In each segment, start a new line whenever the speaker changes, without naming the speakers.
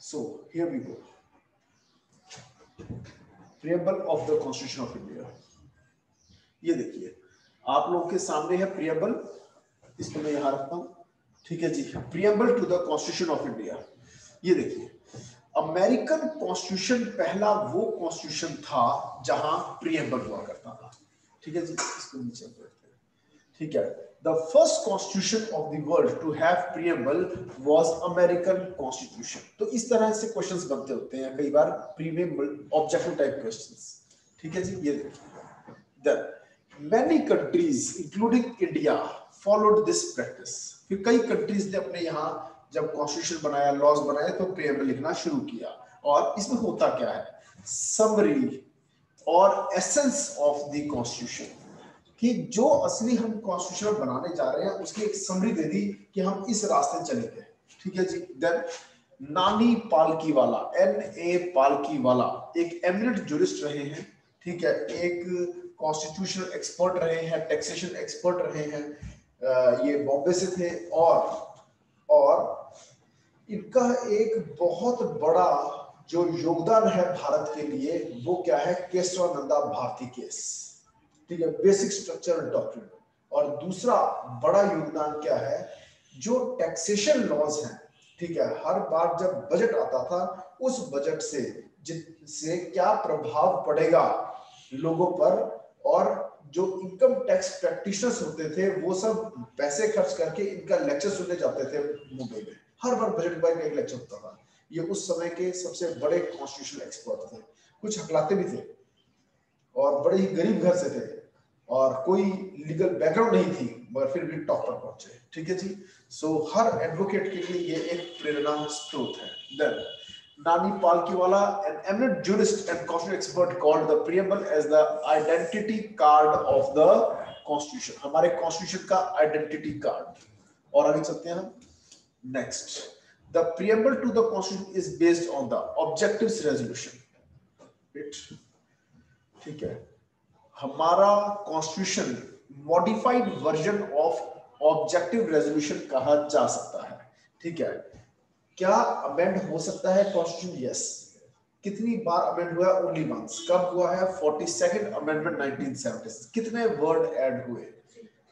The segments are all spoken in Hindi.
So here we go. Preamble of the constitution of India. ये देखिए आप लोगों के सामने है प्रियम्बल, इसको मैं यहां रखता हूं, ठीक है जी। Preamble to the constitution of India. ये देखिए अमेरिकन कॉन्स्टिट्यूशन पहला वो कॉन्स्टिट्यूशन था जहां प्रियम्बल हुआ करता था, ठीक है जी। इसको नीचे बैठते हैं, ठीक है। The first constitution of the world to have preamble was American constitution. तो इस तरह से क्वेश्चंस बनते होते हैं कई बार, प्रीमियम ऑब्जेक्टिव टाइप क्वेश्चंस, ठीक है जी। ये देखिए then many countries including India followed this practice। फिर कई कंट्रीज ने अपने यहाँ जब कॉन्स्टिट्यूशन बनाया, लॉज बनाए, तो प्रियम्बल लिखना शुरू किया। और इसमें होता क्या है, समरी और एसेंस ऑफ द कॉन्स्टिट्यूशन, कि जो असली हम कॉन्स्टिट्यूशन बनाने जा रहे हैं उसकी एक समरी दे दी कि हम इस रास्ते चलेंगे, ठीक है जी। देन नानी पालकीवाला, N.A. पालकीवाला एक एमिनेंट जूरिस्ट रहे हैं, ठीक है। एक कॉन्स्टिट्यूशनल एक्सपर्ट रहे हैं, टैक्सेशन एक्सपर्ट रहे हैं, ये बॉम्बे से थे। और इनका एक बहुत बड़ा जो योगदान है भारत के लिए वो क्या है, केशवानंदा भारती केस, ठीक है, बेसिक स्ट्रक्चर डॉक्ट्रिन। और दूसरा बड़ा योगदान क्या है, जो टैक्सेशन लॉज हैं, ठीक है, हर बार जब बजट आता था उस बजट से जिससे क्या प्रभाव पड़ेगा लोगों पर, और जो इनकम टैक्स प्रैक्टिशनर्स होते थे वो सब पैसे खर्च करके इनका लेक्चर सुनने जाते थे मुंबई में। हर बार बजट बाय का एक लेक्चर होता था। ये उस समय के सबसे बड़े कॉन्स्टिट्यूशनल एक्सपर्ट थे, कुछ हकलाते भी थे और बड़े ही गरीब घर से थे और कोई लीगल बैकग्राउंड नहीं थी, मगर फिर भी टॉप पर पहुंचे, ठीक है जी। सो हर एडवोकेट के लिए ये एक प्रेरणा स्रोत है। Then Nani Palkiwala, an eminent jurist and constitutional expert, called the preamble as the identity card of the constitution। हमारे constitution का identity card। और आगे चलते हैं हम। Next, the preamble to the constitution is based on the objectives resolution। ठीक है, हमारा constitution modified version of objective resolution कहा जा सकता है, ठीक है। क्या अमेंड हो सकता है कॉन्स्टिट्यूशन? यस। कितनी बार अमेंड हुआ? Only once. कब हुआ है? 42nd amendment 1976। कितने वर्ड ऐड हुए?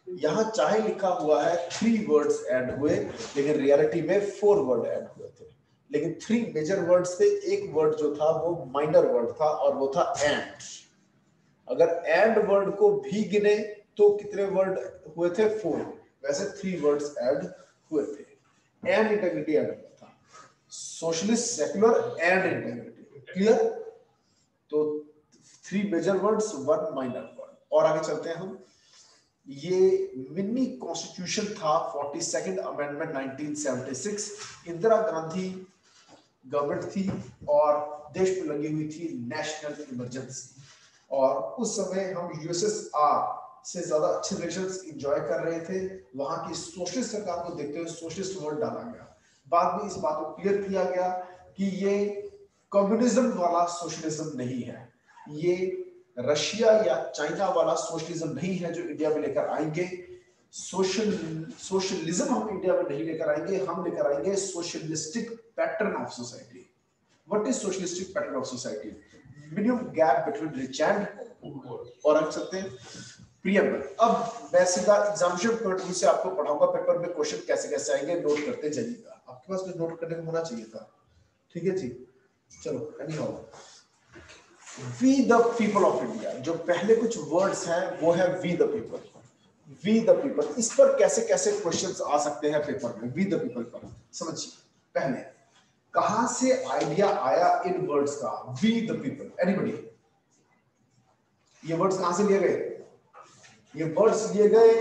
यहाँ चाहे लिखा हुआ है 3 वर्ड्स ऐड हुए, लेकिन रियलिटी में 4 वर्ड ऐड हुए थे। लेकिन 3 मेजर वर्ड्स थे, एक वर्ड जो था वो माइनर वर्ड था और वो था एंड। अगर एंड वर्ड को भी गिने तो कितने वर्ड हुए थे? 4। वैसे 3 वर्ड्स ऐड हुए थे। एंड इंटेग्रिटी ऐड हुआ था, socialist, secular and integrity. Clear? तो 3 मेजर वर्ड्स, 1 माइनर वर्ड। और आगे चलते हैं हम। ये मिनी कॉन्स्टिट्यूशन था 42nd amendment 1976। Indira Gandhi government थी और देश में लगी हुई थी नेशनल इमरजेंसी, और उस समय हम यूएसएसआर से ज्यादा अच्छे रिलेशंस एंजॉय कर रहे थे। वहां की सोशलिस्ट सरकार को देखते हुए सोशलिस्ट वर्ड डाला गया। बाद में इस बात को क्लियर किया गया कि ये कम्युनिज्म वाला सोशलिज्म नहीं है, ये रशिया या चाइना वाला सोशलिज्म नहीं है जो इंडिया में लेकर आएंगे। सोशलिज्म हम इंडिया में नहीं लेकर आएंगे, हम लेकर आएंगे socialistic pattern of society. What is socialistic pattern of society? Minimum gap between rich and poor. और हम सकते हैं प्रियम्बल। अब मैं सीधा एग्जामिनेशन पॉइंट ऑफ व्यू से आपको पढ़ाऊंगा पेपर में क्वेश्चन कैसे कैसे आएंगे, नोट करते जाइएगा। आपके पास नोट करने को होना चाहिए था, ठीक है जी। चलो anyhow, we the people of India, जो पहले कुछ वर्ड्स हैं वो है we the people. We the people, इस पर कैसे कैसे क्वेश्चंस आ सकते हैं पेपर में। वी द पीपल पर समझिए, पहले कहां से आइडिया आया इन वर्ड्स का, वी द पीपल? एनीबॉडी? ये वर्ड्स कहां से लिए गए? ये वर्ड्स लिए गए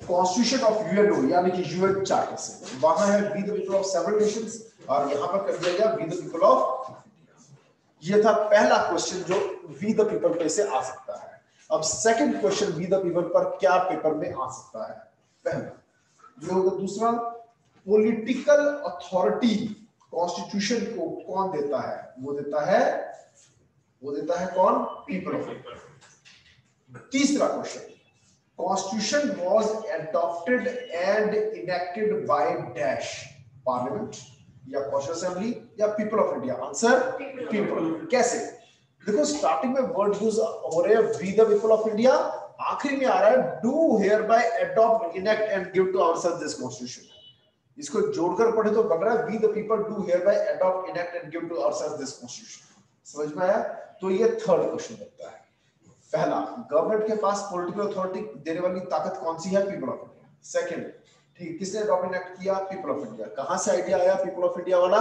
कॉन्स्टिट्यूशन ऑफ यूएनओ यानी कि यूएन चार्टर से। वहां है we the people of several nations और यहां पर कर दिया गया वी द पीपल ऑफ। ये था पहला क्वेश्चन जो वी द पीपल पे से आ सकता है। अब second question we the people पर क्या पेपर में आ सकता है? पहला। जो दूसरा, पॉलिटिकल अथॉरिटी कॉन्स्टिट्यूशन को कौन देता है? वो देता है कौन? People of India. तीसरा question, Constitution was adopted and enacted by dash parliament। या कॉन्स्टिट्यूंट असेंबली या people of India? Answer people. कैसे? देखो स्टार्टिंग में वर्ड यूज हो रहे हैं we the people of India, आखिरी में आ रहा है do hereby adopt enact and give to ourselves this constitution. इसको जोड़कर पढ़े तो बन रहा है we the people do hereby adopt enact and give to ourselves this constitution. समझ में आया? तो ये थर्ड क्वेश्चन बनता है। पहला, गवर्नमेंट के पास पॉलिटिकल अथॉरिटी देने वाली ताकत कौन सी है? People of India. सेकंड, ठीक, किसने अडॉप्ट इनेक्ट किया? People of India. कहां से आइडिया आया पीपल ऑफ इंडिया वाला?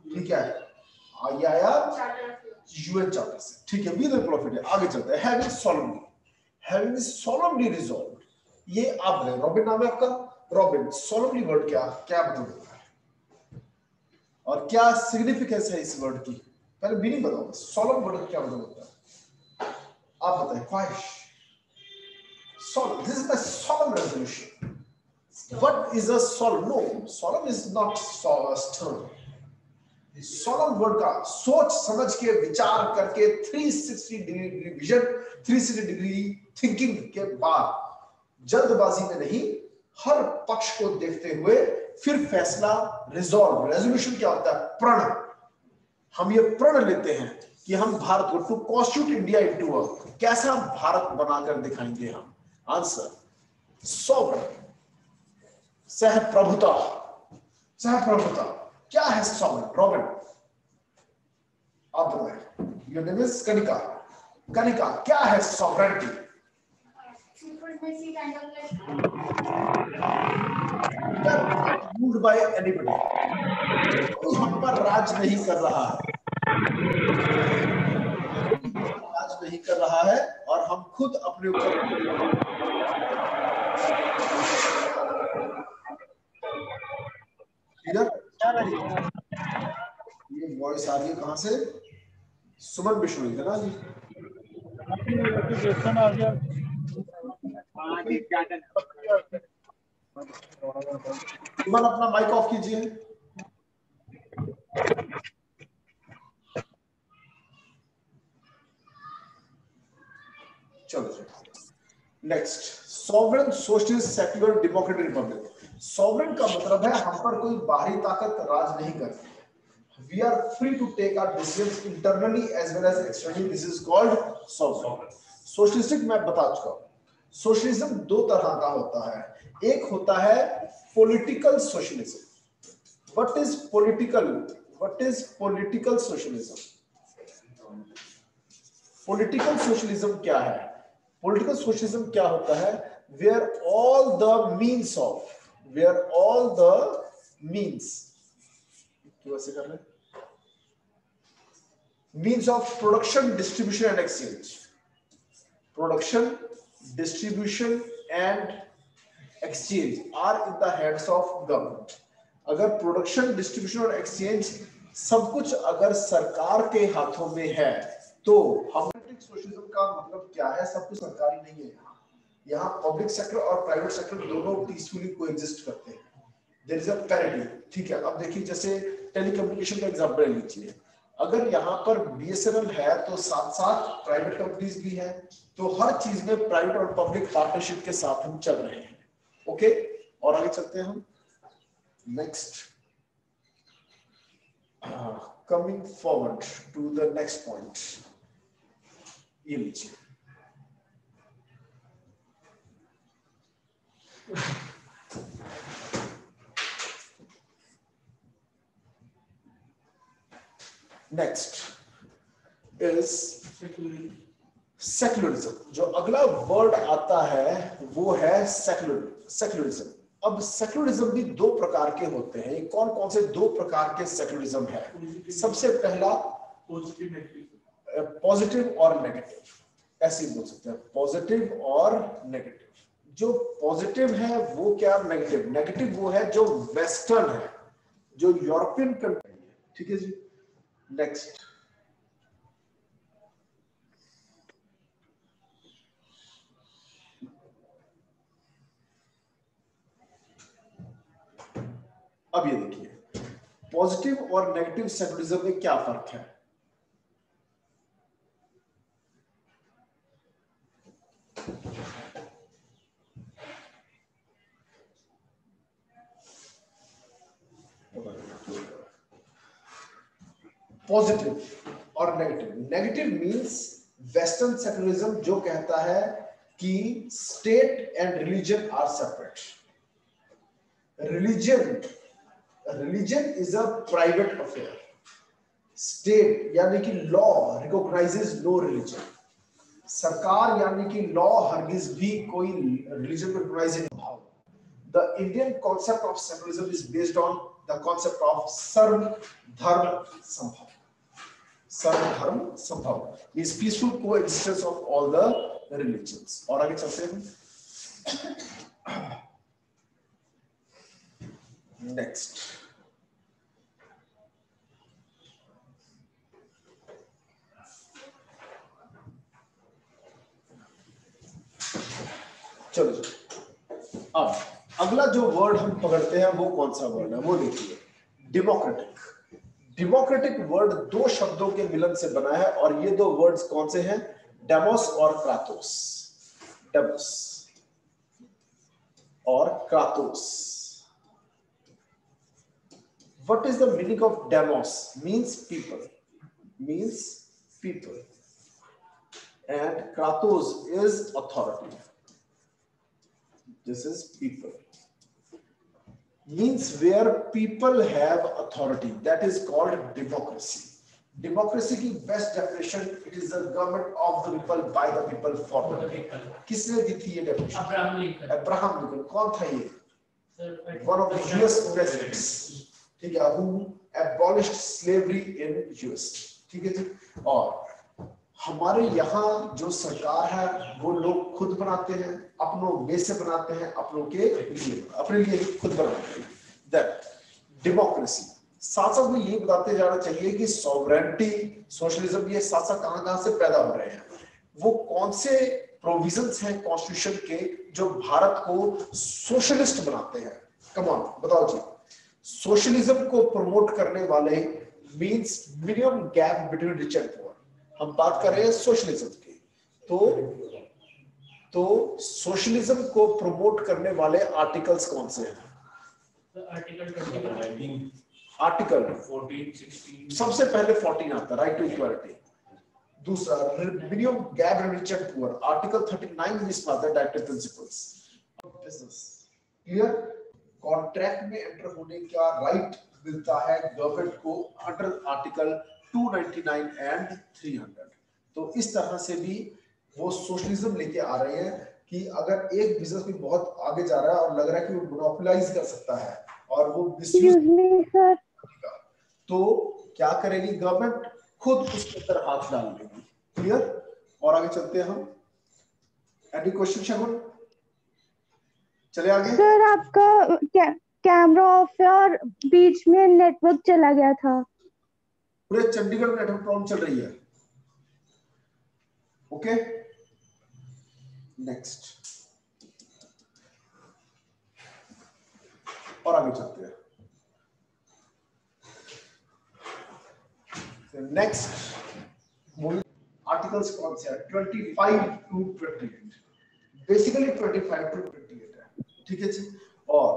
ठीक है, ये आया यूएन चार्टर से। ठीक है, we the people of India. आगे चलते हैं। हैविंग सोलमली रिजॉल्व, ये आप बताएं, रॉबिन नाम है आपका? रॉबिन, सोलमली वर्ड क्या क्या मतलब होता है और क्या सिग्निफिकेंस है इस वर्ड की? पहले मीनिंग बताओ, सोलम वर्ड क्या मतलब होता है आप बताएं। ख्वाहिश, solemn, this is the solemn resolution. What is a solemn? No, solemn is not stern. Solemn word का सोच समझ के विचार करके 360 डिग्री विजन, 360 डिग्री थिंकिंग के बाद, जल्दबाजी में नहीं, हर पक्ष को देखते हुए फिर फैसला, रिजॉल्व। रेजोल्यूशन क्या होता है? प्रण। हम ये प्रण लेते हैं कि हम भारत को to constitute India into a, कैसा भारत बनाकर दिखाएंगे हम? Answer sovereign, सहप्रभुता। सहप्रभुता क्या है सॉवरेन? रॉबिन आप बताएं। Your name is Kanika. Kanika, क्या है sovereignty?
supremacy kind of like
ruled by anybody, कोई हम पर राज नहीं कर रहा है, राज नहीं कर रहा है और हम खुद अपने ऊपर। ये वॉइस आ रही है कहां से? सुमन बिश्नोई है ना जी? सुमन अपना माइक ऑफ कीजिए। चलो next, sovereign socialist secular democratic Republic. Sovereign का मतलब है हम पर कोई बाहरी ताकत राज नहीं करती। We are free to take our decisions internally as well as externally. This is called sovereign. Socialistic मैं बता चुका हूं। सोशलिज्म दो तरह का होता है। एक होता है political socialism. What is political? What is political socialism? Political socialism क्या है? पॉलिटिकल सोशलिज्म क्या होता है? Where all the means of, where all the means, क्यों ऐसे कर रहे हैं? Means of production, distribution and exchange. Production, distribution and exchange are in the hands of government. अगर प्रोडक्शन, डिस्ट्रीब्यूशन और एक्सचेंज सब कुछ अगर सरकार के हाथों में है तो हम सोशलिज्म का मतलब क्या है? सब कुछ सरकारी नहीं है। यहाँ पब्लिक सेक्टर और प्राइवेट सेक्टर दोनों पीसफुली कोएग्जिस्ट करते हैं। There is a parity. ठीक है, अब देखिए जैसे टेलीकम्युनिकेशन का एग्जांपल ले लीजिए। अगर यहाँ पर बीएसएनएल है तो साथ साथ प्राइवेट कंपनीज भी है, तो हर चीज में प्राइवेट और पब्लिक पार्टनरशिप के साथ हम चल रहे हैं। ओके, और आगे चलते हैं हम। Next, coming forward to the next point, ये लीजिए। Next is secularism. जो अगला वर्ड आता है वो है सेक्युलरिज्म। अब सेक्युलरिज्म भी दो प्रकार के होते हैं। कौन कौन से दो प्रकार के सेक्युलरिज्म है? सबसे पहला पॉजिटिव और नेगेटिव, ऐसे बोल सकते हैं, पॉजिटिव और नेगेटिव। जो पॉजिटिव है वो क्या? नेगेटिव। नेगेटिव वो है जो वेस्टर्न है, जो यूरोपियन कंट्री है। ठीक है जी। नेक्स्ट, अब ये देखिए पॉजिटिव और नेगेटिव सेक्युलरिज्म में क्या फर्क है? पॉजिटिव और negative. Negative means western secularism जो कहता है कि state and religion are separate. Religion is a private affair. State यानी कि लॉ रिकॉग्नाइजेस नो रिलीजन। सरकार यानी कि लॉ हरगिज भी कोई रिलीजन को रिकॉग्नाइज नहीं करता। The Indian concept of secularism is based on the concept of सर्व धर्म संभव। सर्व धर्म संभव means peaceful coexistence of all the religions। और आगे चलते हैं। नेक्स्ट चलो अब अगला जो वर्ड हम पकड़ते हैं वो कौन सा वर्ड है, वो देखिए डेमोक्रेटिक। डेमोक्रेटिक वर्ड दो शब्दों के मिलन से बना है और ये दो वर्ड्स कौन से हैं, डेमोस और क्रातोस। डेमोस और क्रातोस। What is the meaning of demos? Means people, and kratos is authority. This is people, means where people have authority, that is called democracy. Democracy की best definition, it is the government of the people, by the people, for the people. किसने दी थी ये definition? Abraham Lincoln. कौन था ये? One of the US presidents, ठीक है, who abolished slavery in US। ठीक है जी। और हमारे यहाँ जो सरकार है वो लोग खुद बनाते हैं, अपनों में से बनाते हैं, अपनों के लिए, अपने लिए खुद बनाते हैं। That democracy. साथ साथ में ये बताते जाना चाहिए कि सॉवरेनिटी, सोशलिज्म, ये साथ साथ कहां से पैदा हो रहे हैं, वो कौन से प्रोविजंस हैं कॉन्स्टिट्यूशन के जो भारत को सोशलिस्ट बनाते हैं। कम ऑन बताओ जी। सोशलिज्म को प्रमोट करने वाले means minimum gap between rich and poor. हम बात कर रहे हैं सोशलिज्म की। तो सोशलिज्म को प्रमोट करने वाले आर्टिकल्स कौन से हैं? आर्टिकल 14, 16। सबसे पहले 14 आता है, राइट टू इक्वालिटी। दूसरा minimum gap between rich and poor, article 39 list में आता है directive principles. Business clear. Contract में एंटर होने का राइट मिलता है गवर्नमेंट को अंडर आर्टिकल 299 एंड 300। तो इस तरह से भी वो सोशलिज्म लेके आ रहे हैं कि अगर एक बिजनेस भी बहुत आगे जा रहा है और लग रहा है कि वो मोनोपोलाइज कर सकता है और वो मिसयूज, तो क्या करेगी गवर्नमेंट? खुद उसके अंदर हाथ डाल देगी। क्लियर। और आगे चलते हैं हम। एनी क्वेश्चन शगुन? चले आगे।
सर आपका कैमरा ऑफ है और बीच में नेटवर्क चला गया था।
पूरे चंडीगढ़ में नेटवर्क प्रॉब्लम चल रही है। Okay next. और आगे चलते हैं। नेक्स्ट आर्टिकल्स कौन से हैं? 25 to 28। बेसिकली 25 to 28 है। ठीक है जी। और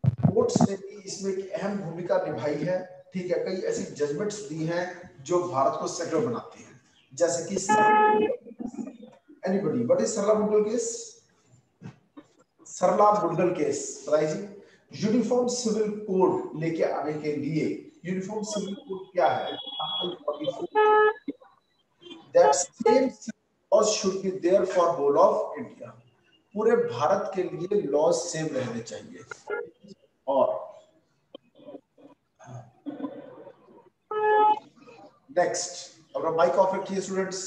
कोर्ट्स ने भी इसमें एक अहम भूमिका निभाई है। ठीक है, कई ऐसी जजमेंट्स दी हैं जो भारत को सेक्युलर बनाती हैं, जैसे कि anybody what is Sarla Mudgal case? Sarla Mudgal case बताइए जी। यूनिफॉर्म सिविल कोड लेके आने के लिए, यूनिफॉर्म सिविल कोड क्या है? Article 44 that same laws should be there for whole of India. पूरे भारत के लिए लॉज सेम रहने चाहिए। और नेक्स्ट अपना माइक ऑफ रखिए स्टूडेंट्स।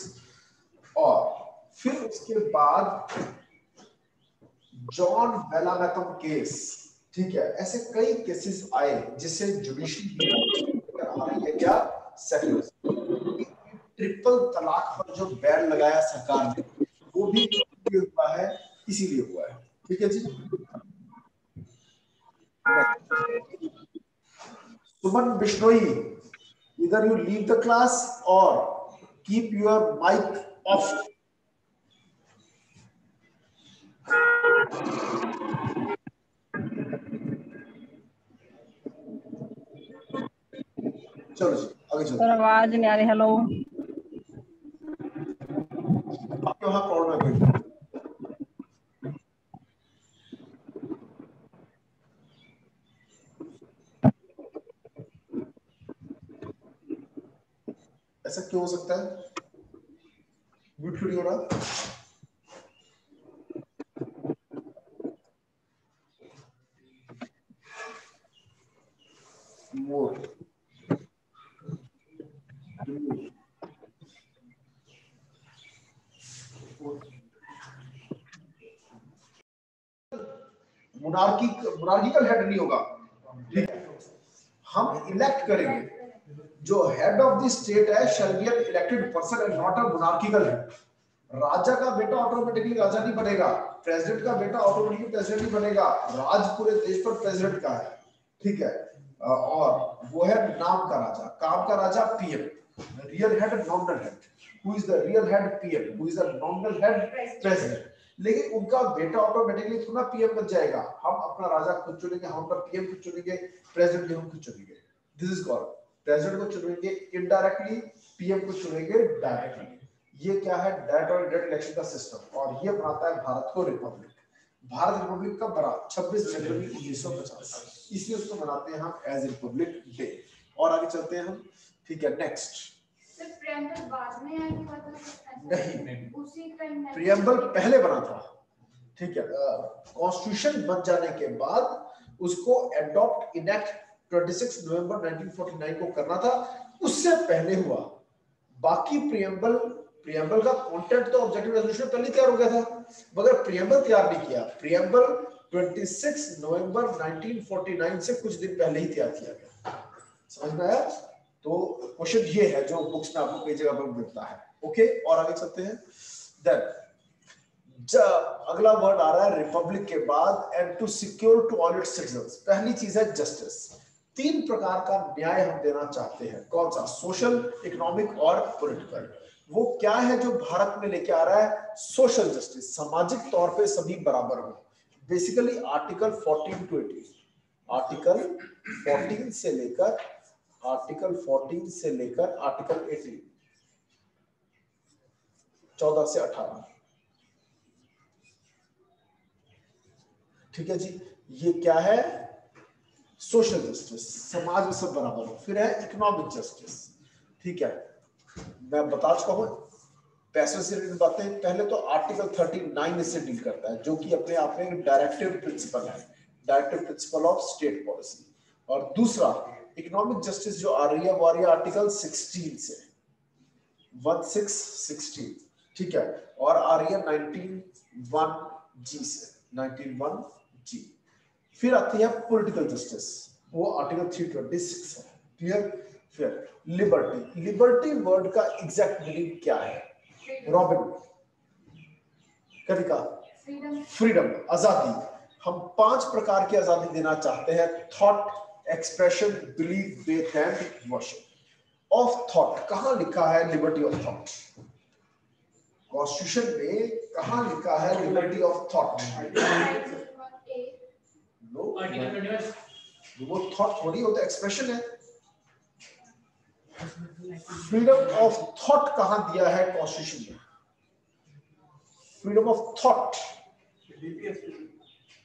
और फिर उसके बाद जॉन बेलामैथम केस। ठीक है, ऐसे कई केसेस आए जिससे जुडिशरी आ रही है क्या? सेक्युलरिज्म। ट्रिपल तलाक पर जो बैन लगाया सरकार ने, वो भी हुआ है, इसीलिए हुआ है। ठीक है जी। सुमन Bishnoi, either you leave the class or keep your mic off. चलो जी आगे चलो।
सर आवाज नहीं आ रही। हेलो
आपके वहां प्रॉब्लम है कोई? ऐसा क्यों हो सकता है? म्यूट क्यों नहीं हो रहा? मोर मोनार्किकल हेड नहीं होगा, ठीक है? हम इलेक्ट करेंगे, जो हेड ऑफ द स्टेट है shall be an elected person and not a monarchical head. राजा का बेटा ऑटोमेटिकली राजा नहीं बनेगा, प्रेसिडेंट का बेटा ऑटोमेटिकली प्रेसिडेंट नहीं बनेगा, राज पूरे देश पर प्रेसिडेंट का है, ठीक है? और वो है नाम का राजा, काम का राजा PM, real head nominal head. Who is the real head? PM. Who is the nominal head? President. लेकिन उनका बेटा ऑटोमेटिकली थोड़ा पीएम बन जाएगा, हम अपना राजा खुद चुनेंगे, हम अपना पीएम खुद चुनेंगे, प्रेसिडेंट भी हम खुद चुनेंगे। दिस इज कॉल्ड, प्रेसिडेंट को चुनेंगे इनडायरेक्टली, पीएम को चुनेंगे डायरेक्टली। ये क्या है? डायरेक्ट और इनडायरेक्ट इलेक्शन का सिस्टम, और ये बनाता है भारत को रिपब्लिक। भारत रिपब्लिक कब बना? 26 जनवरी 1950, इसलिए उसको मनाते हैं हम एज रिपब्लिक डे। और आगे चलते हैं हम, ठीक है? नेक्स्ट,
प्रियम्बल बाद में आया कि
नहीं, प्रियम्बल पहले बना था, ठीक है? कॉन्स्टिट्यूशन बन जाने के बाद उसको एडॉप्ट इनेक्ट 26 नवंबर 1949 को करना था, उससे पहले हुआ। बाकी प्रियम्बल का कंटेंट तो ऑब्जेक्टिव रेजोल्यूशन पहले तैयार हो गया था, मगर प्रियम्बल तैयार नहीं किया। प्रियम्बल 26 नवंबर 1949 से कुछ दिन पहले ही तैयार किया गया। समझ में आया? तो क्वेश्चन ये है जो बुक्स में आपको कई जगह पर मिलता है। ओके, और आगे चलते हैं। देन अगला वर्ड आ रहा है रिपब्लिक के बाद, and to secure to all its citizens. पहली चीज है जस्टिस। 3 प्रकार का न्याय हम देना चाहते हैं। कौन सा? सोशल, इकोनॉमिक और पॉलिटिकल। वो क्या है जो भारत में लेके आ रहा है? सोशल जस्टिस, सामाजिक तौर पे सभी बराबर हो। बेसिकली आर्टिकल 14 टू 18, आर्टिकल 14 से लेकर आर्टिकल 18, 14 से 18, ठीक है जी? ये क्या है? सोशल जस्टिस, समाज में सब बराबर हो। फिर है इकोनॉमिक जस्टिस, ठीक है? मैं बता चुका हूं पैसे से रिलेटेड बातें। पहले तो आर्टिकल 39 इससे डील करता है, जो कि अपने आप में एक डायरेक्टिव प्रिंसिपल है, directive principle of state policy. और दूसरा इकोनॉमिक जस्टिस जो आ रही है वो आ रही है आर्टिकल 16 से, 16, ठीक है? और आ रही है 19(1)(g) से, 19(1)(g). फिर आती है पॉलिटिकल जस्टिस, वो आर्टिकल 326 है। क्लियर? फिर लिबर्टी। लिबर्टी वर्ड का एग्जैक्ट मीनिंग क्या है? रॉबिन, कविता, फ्रीडम, आजादी। हम 5 प्रकार की आजादी देना चाहते हैं। Thought, expression, belief, faith and worship. Of thought कहां लिखा है? Liberty of thought. कॉन्स्टिट्यूशन में कहां लिखा है लिबर्टी ऑफ थॉट? वो थॉट थोड़ी होता, एक्सप्रेशन है। फ्रीडम ऑफ थॉट कहां दिया है कॉन्स्टिट्यूशन में? फ्रीडम ऑफ थॉट,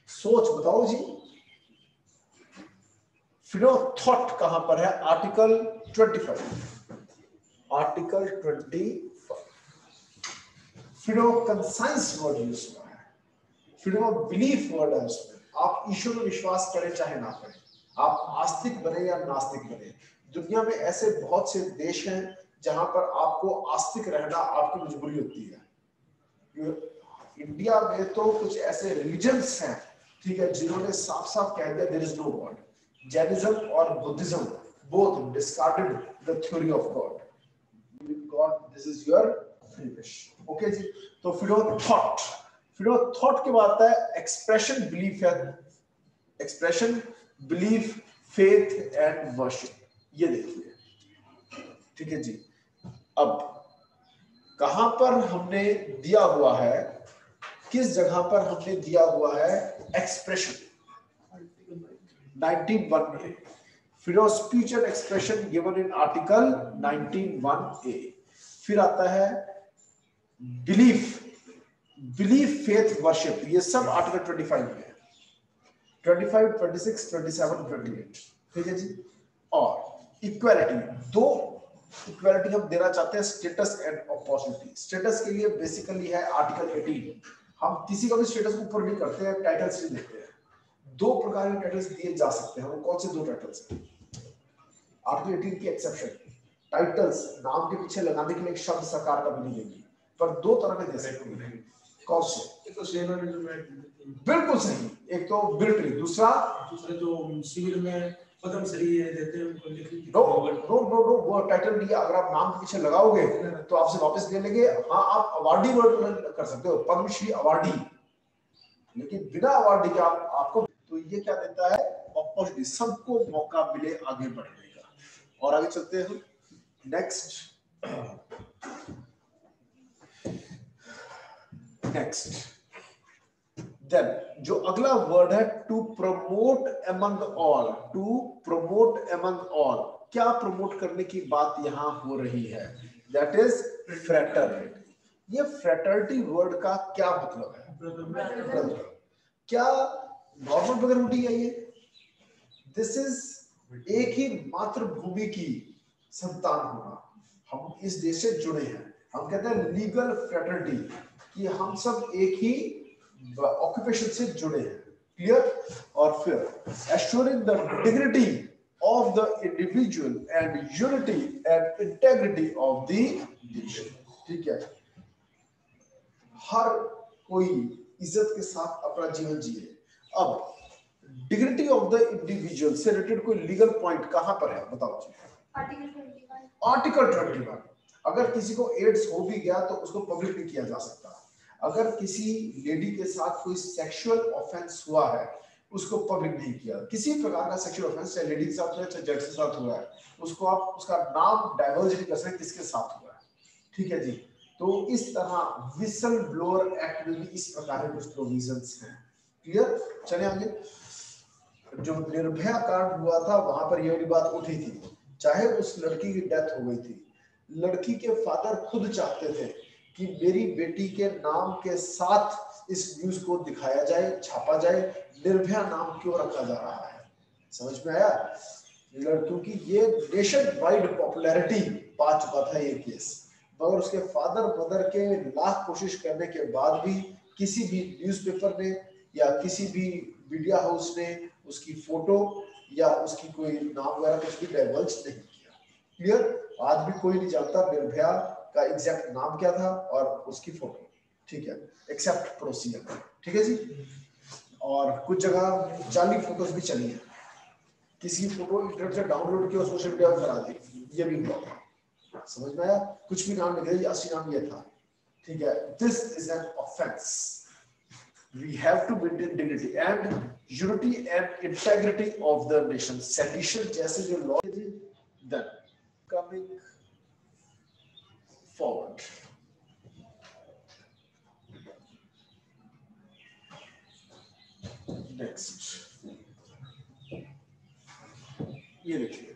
सोच बताओ जी, फ्रीडम ऑफ थॉट कहां पर है? Article 25, article 25। Freedom of conscience word use हुआ है, फ्रीडम ऑफ बिलीफ वर्ड है उसमें। आप ईश्वर में विश्वास करें चाहे ना करें, आप आस्तिक बने या नास्तिक बने। दुनिया में ऐसे बहुत से देश हैं जहां पर आपको आस्तिक रहना आपकी मजबूरी होती है। इंडिया में तो कुछ ऐसे रिलीजन्स हैं, ठीक है, जिन्होंने साफ साफ कह दिया there is no god. Jainism और Buddhism both discarded the theory of god. God, this is your free wish. Okay जी? तो freedom of thought, freedom of thought के बाद आता है एक्सप्रेशन, बिलीफ है, expression, belief, faith and worship. ये देखिए, ठीक है जी? अब कहां पर हमने दिया हुआ है, किस जगह पर हमने दिया हुआ है एक्सप्रेशन? 19(1) में। freedom of speech and expression given in article 19(1)(a). फिर आता है बिलीफ, फेथ, वर्शिप, ये सब आर्टिकल 25 में है, 25, 26, 27, 28, ठीक है जी। और इक्वालिटी, दो इक्वालिटी हम देना चाहते हैं, स्टेटस एंड अपॉर्चुनिटी। स्टेटस के लिए बेसिकली है आर्टिकल 18, हम किसी का भी स्टेटस ऊपर नहीं करते हैं, टाइटल्स नहीं देते हैं। दो प्रकार के टाइटल्स दिए जा सकते हैं, कौन से दो टाइटल्स हैं? आर्टिकल 18 की एक्सेप्शन, टाइटल्स नाम के पीछे लगाने के लिए एक शब्द सरकार का भी नहीं देगी, पर दो तरह के दे सकते हैं। कौन से? एक तो सेना में, बिल्कुल सही, एक तो मिलिट्री, दूसरा जो सिविल में पद्मश्री देते हैं। नो नो नो नो, वो टाइटल नहीं है, अगर आप नाम के पीछे लगाओगे तो आपसे वापस ले लेंगे। हाँ, आप अवार्डी वर्ड कर सकते हो, पद्मश्री अवार्डी, लेकिन बिना अवार्डी के आपको, तो ये क्या देता है? अपॉर्चुनिटी, सबको मौका मिले आगे बढ़ने का। और आगे चलते हैं, नेक्स्ट देन जो अगला वर्ड है, to promote among all. To promote among all, क्या प्रमोट करने की बात यहां हो रही है? That is fraternity. ये फ्रेटर्निटी वर्ड का क्या मतलब है? क्या नॉर्मल ब्रदरहुड है ये? दिस इज एक ही मातृभूमि की संतान होना। हम इस देश से जुड़े हैं, हम कहते हैं लीगल फ्रेटर्निटी, कि हम सब एक ही ऑक्यूपेशन से जुड़े हैं। क्लियर? और फिर assuring the dignity of the individual and unity and integrity of the nation. ठीक है, हर कोई इज्जत के साथ अपना जीवन जिए। अब डिग्निटी ऑफ द इंडिविजुअल से रिलेटेड कोई लीगल पॉइंट कहां पर है, बताओ जी? आर्टिकल 21। अगर किसी को एड्स हो भी गया तो उसको पब्लिक नहीं किया जा सकता। अगर किसी लेडी के साथ कोई सेक्सुअल ऑफेंस हुआ है, उसको पब्लिक नहीं किया। किसी प्रकार का सेक्सुअल ऑफेंस, चाहे लेडी के साथ हुआ है चाहे जेंट्स के साथ हुआ है, उसको आप उसका नाम डाइवर्ज नहीं कर सकते किसके साथ हुआ है। ठीक है जी। तो इस तरह विसल ब्लोअर एक्ट में भी इस प्रकार के कुछ प्रोविजंस हैं। क्लियर? चले आगे। जो निर्भया कांड हुआ था वहां पर यह बात उठी थी, चाहे उस लड़की की डेथ हो गई थी, लड़की के फादर खुद चाहते थे कि मेरी बेटी के नाम के साथ इस न्यूज को दिखाया जाए, छापा जाए, निर्भया नाम क्यों रखा जा रहा है। समझ में आया? क्योंकि ये नेशन वाइड पॉपुलैरिटी पा चुका था ये केस, मगर उसके फादर मदर के लाख कोशिश करने के बाद भी किसी भी न्यूज़पेपर ने या किसी भी मीडिया हाउस ने उसकी फोटो या उसकी कोई नाम वगैरह कुछ भी डाइवर्ज नहीं किया। क्लियर? आज भी कोई नहीं जानता निर्भया का एग्जैक्ट नाम क्या था और उसकी फोटो। ठीक है, एक्सेप्ट प्रोसीजर। ठीक है जी। और कुछ जगह जाली फोटोज भी चली है, किसी फोटो इंटरनेट से डाउनलोड किया और सोशल मीडिया पर करा दी, ये भी हुआ। समझ में आया? कुछ भी नाम लिखे, असली नाम ये था। ठीक है, this is an offence. We have to maintain dignity and unity and integrity of the nation. Sedition जैसे जो law है, then coming forward. Next, ये देखिए,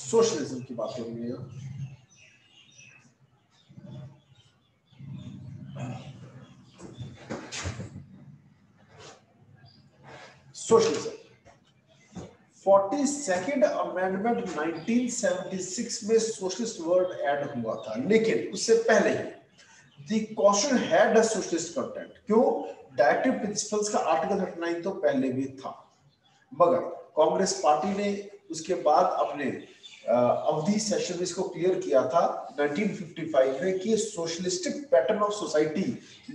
सोशलिज्म की बात हो रही है। सोशलिज्म 42nd अमेंडमेंट 1976 में सोशलिस्ट वर्ड ऐड हुआ था, लेकिन उससे पहले ही the constitution had a socialist content. क्यों? डायरेक्टिव प्रिंसिपल्स का आर्टिकल 39 तो पहले भी था, मगर कांग्रेस पार्टी ने उसके बाद अपने अवधि सेशन में इसको क्लियर किया था 1955 में कि सोशलिस्टिक पैटर्न ऑफ सोसाइटी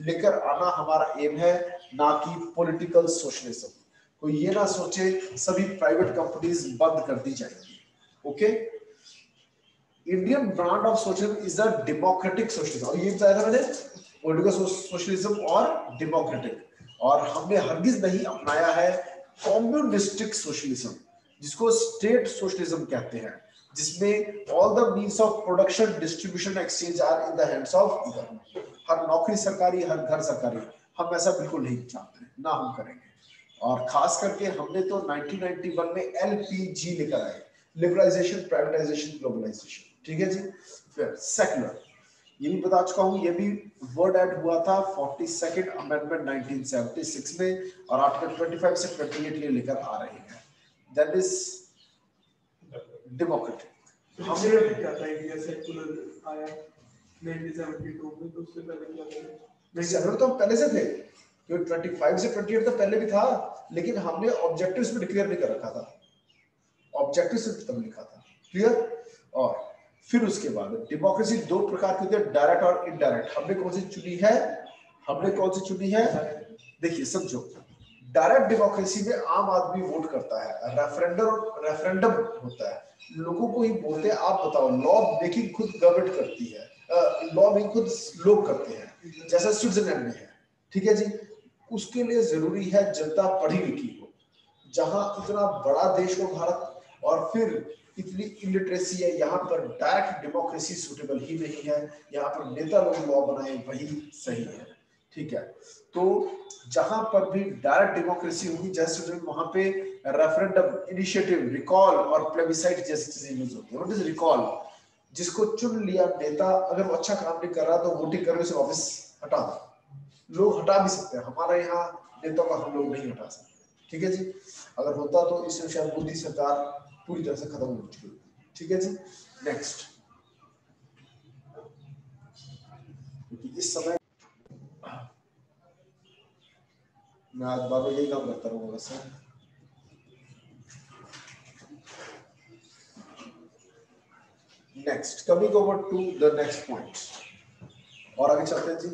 लेकर आना हमारा एम है, ना कि पॉलिटिकल सोशलिज्म। कोई ये ना सोचे सभी प्राइवेट कंपनीज बंद कर दी जाएंगी। Okay, Indian brand of socialism is a democratic socialism. और ये बताया था मैंने, पॉलिटिकल सोशलिज्म और डेमोक्रेटिक। और हमने हरगिज नहीं अपनाया है कम्युनिस्टिक सोशलिज्म, जिसको स्टेट सोशलिज्म कहते हैं, जिसमें all the means of production, distribution, exchange are in the hands of government. हर नौकरी सरकारी, हर घर सरकारी। हम ऐसा बिल्कुल नहीं चाहते, ना हम करेंगे। और खास करके हमने तो 1991 में LPG लेकर आए, लिबरलाइजेशन, प्राइवेटाइजेशन, ग्लोबलाइजेशन, ठीक है जी। फिर सेक्युलर, ये भी बता चुका हूं, ये भी वर्ड ऐड हुआ था 42nd अमेंडमेंट 1976 में, और आर्टिकल 25 से 28 ये लेकर आ रहे हैं। That is democratic.
हमने क्या था, इंडिया सेक्युलर आया 1972 में, तो उससे पहले क्या था?
सेक्युलर तो हम पहले से थे, क्योंकि 25 से 28 तो पहले भी था, लेकिन हमने ऑब्जेक्टिव्स में डिक्लेयर नहीं कर रखा था, ऑब्जेक्टिव सिर्फ तब लिखा था। क्लियर? और फिर उसके बाद डेमोक्रेसी दो प्रकार की होती है, डायरेक्ट और इनडायरेक्ट। हमने कौन सी चुनी है? हमने कौन सी चुनी है? देखिए समझो, डायरेक्ट डेमोक्रेसी में आम आदमी वोट करता है, रेफरेंडम होता है, लोगों को ही बोलते हैं आप बताओ, लॉ मेकिंग खुद गवर्नमेंट करती है, लॉ मेकिंग खुद लोग करते हैं, जैसा स्विट्जरलैंड में है, ठीक है जी। उसके लिए जरूरी है जनता पढ़ी लिखी हो। जहां इतना बड़ा देश हो भारत, और फिर इतनी इलिटरेसी है, यहाँ पर डायरेक्ट डेमोक्रेसी सूटेबल ही नहीं है, यहाँ पर नेता लोग लॉ बनाए वही सही है, ठीक है। तो जहां पर भी डायरेक्ट डेमोक्रेसी होगी, जैसे वहां पे रेफरेंडम, इनिशिएटिव, रिकॉल और प्लेबिसाइट जैसी चीजें यूज होती है। What is recall? जिसको चुन लिया नेता, अगर वो अच्छा काम नहीं कर रहा तो वोटिंग करके उसे ऑफिस हटा दो। लोग हटा भी सकते हैं, हमारे यहाँ नेताओं का हम लोग नहीं हटा सकते, ठीक है जी। अगर होता तो इसमें शायद मोदी सरकार पूरी तरह से खत्म हो चुकी है, ठीक है जी। नेक्स्ट, इस समय मैं आज बार यही काम करता रहूंगा वैसे। Next, coming over to the next point, और आगे चलते हैं जी।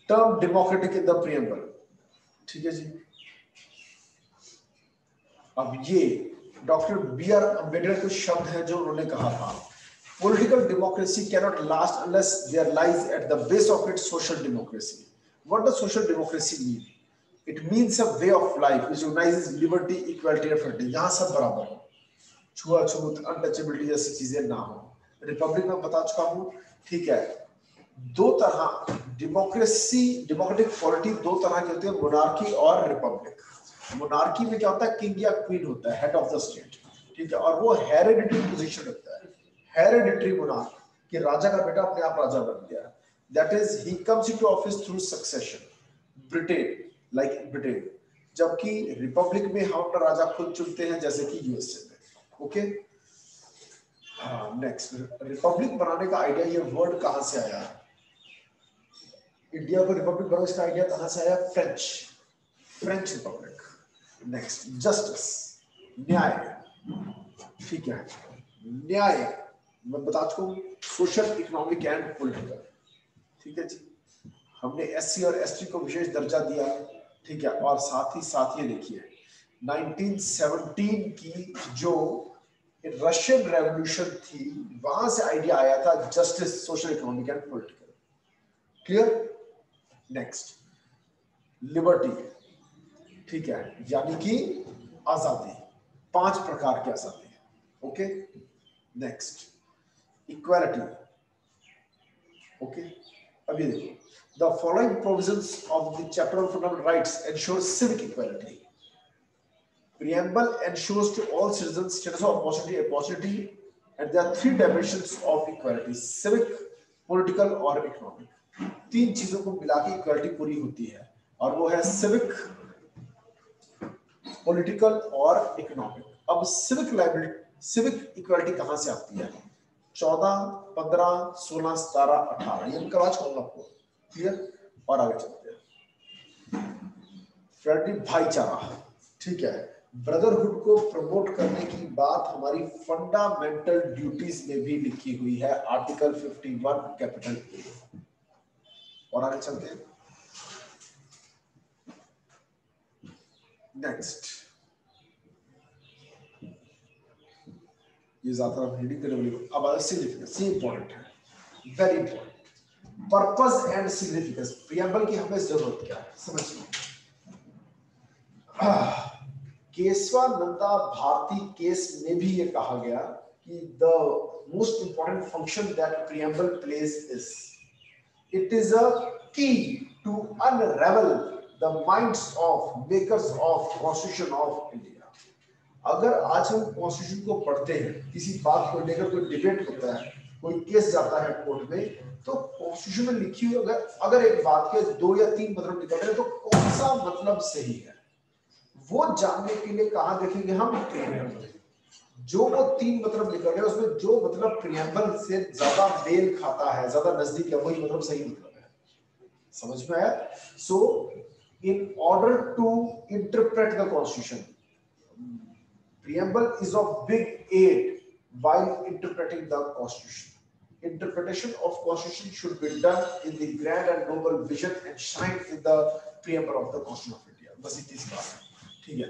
Term democratic in the preamble, ठीक है जी। अब ये डॉक्टर B.R. अम्बेडकर के शब्द हैं जो उन्होंने कहा था, political democracy cannot last unless there lies at the base of it social democracy. What does social democracy mean? It means a way of life which recognizes liberty, equality and freedom, यहां सब बराबर हो, छुआछूत, अनटचेबिलिटी जैसी चीजें ना हो। रिपब्लिक में बता चुका हूं, ठीक है। दो तरह डेमोक्रेसी, डेमोक्रेटिक पॉलिटी दो तरह की होती है, मोनार्की और रिपब्लिक। मोनार्की में क्या होता है, किंग या क्वीन होता है, हेड ऑफ द स्टेट, ठीक है, और वो हेरेडिटरी पोजीशन रखता है, हेरेडिटरी मोनार्क, कि राजा का बेटा अपने आप राजा बन गया, that is he comes into office through succession. Britain, like Britain, जबकि रिपब्लिक में हम अपना राजा खुद चुनते हैं, जैसे कि यूएसए में, ओके। नेक्स्ट, रिपब्लिक बनाने का आइडिया, ये वर्ड कहां से आया? इंडिया को रिपब्लिक बनाने का आइडिया कहां से आया? French Republic. नेक्स्ट, जस्टिस, न्याय, ठीक है। न्याय मैं बता चुका हूं, सोशल, इकोनॉमिक एंड पॉलिटिकल, ठीक है जी। हमने एससी और एसटी को विशेष दर्जा दिया, ठीक है। और साथ ही देखिए 1917 की जो रशियन रेवोल्यूशन थी, वहां से आइडिया आया था justice, social, economic and political. Clear? Next, liberty, ठीक है, यानी कि आजादी, 5 प्रकार की आजादी, ओके। Next, equality, okay. अभी देखो, the following provisions of the chapter on fundamental rights ensure civic equality. Preamble ensures to all citizens status of opportunity, and there are 3 dimensions of equality: civic, political और economic। 3 चीजों को मिला के इक्वालिटी पूरी होती है, और वो है सिविक, पॉलिटिकल और इकोनॉमिक। अब सिविक इक्वालिटी कहां से आती है? 14, 15, 16, 17, 18, ये मैं करवा चाहूंगा आपको, क्लियर? और आगे चलते हैं। फ्रेंडली भाईचारा, ठीक है, ब्रदरहुड को प्रमोट करने की बात हमारी फंडामेंटल ड्यूटीज में भी लिखी हुई है, आर्टिकल 51 कैपिटल ए। और आगे चलते हैं। नेक्स्ट, ये ज्यादा रीडिंग करने वाली, अब सिग्निफिकेंस, ये इंपॉर्टेंट है, very important. Purpose and significance, preamble की हमें जरूरत क्या है समझिए। केशवानंदा भारती केस में भी ये कहा गया कि the most important function that preamble plays is It is a key to unravel the minds of makers of Constitution of India. अगर आज हम कॉन्स्टिट्यूशन को पढ़ते हैं, किसी बात को लेकर कोई डिबेट होता है, कोई केस जाता है कोर्ट में, तो कॉन्स्टिट्यूशन में लिखी हुई अगर एक बात के 2 या 3 मतलब निकल रहे हैं तो कौन सा मतलब सही है, वो जानने के लिए कहाँ देखेंगे हम? प्रियम्बल। जो वो 3 मतलब निकल रहे हैं उसमें जो मतलब प्रियम्बल से ज्यादा मेल खाता है, ज्यादा नजदीक है, वही मतलब सही मतलब है। समझ में आया? So in order to interpret the constitution, preamble is of big aid while interpreting the constitution. Interpretation of constitution should be done in the grand and noble vision enshrined in the preamble of the Constitution of India. बस इतनी सी बात है, ठीक है।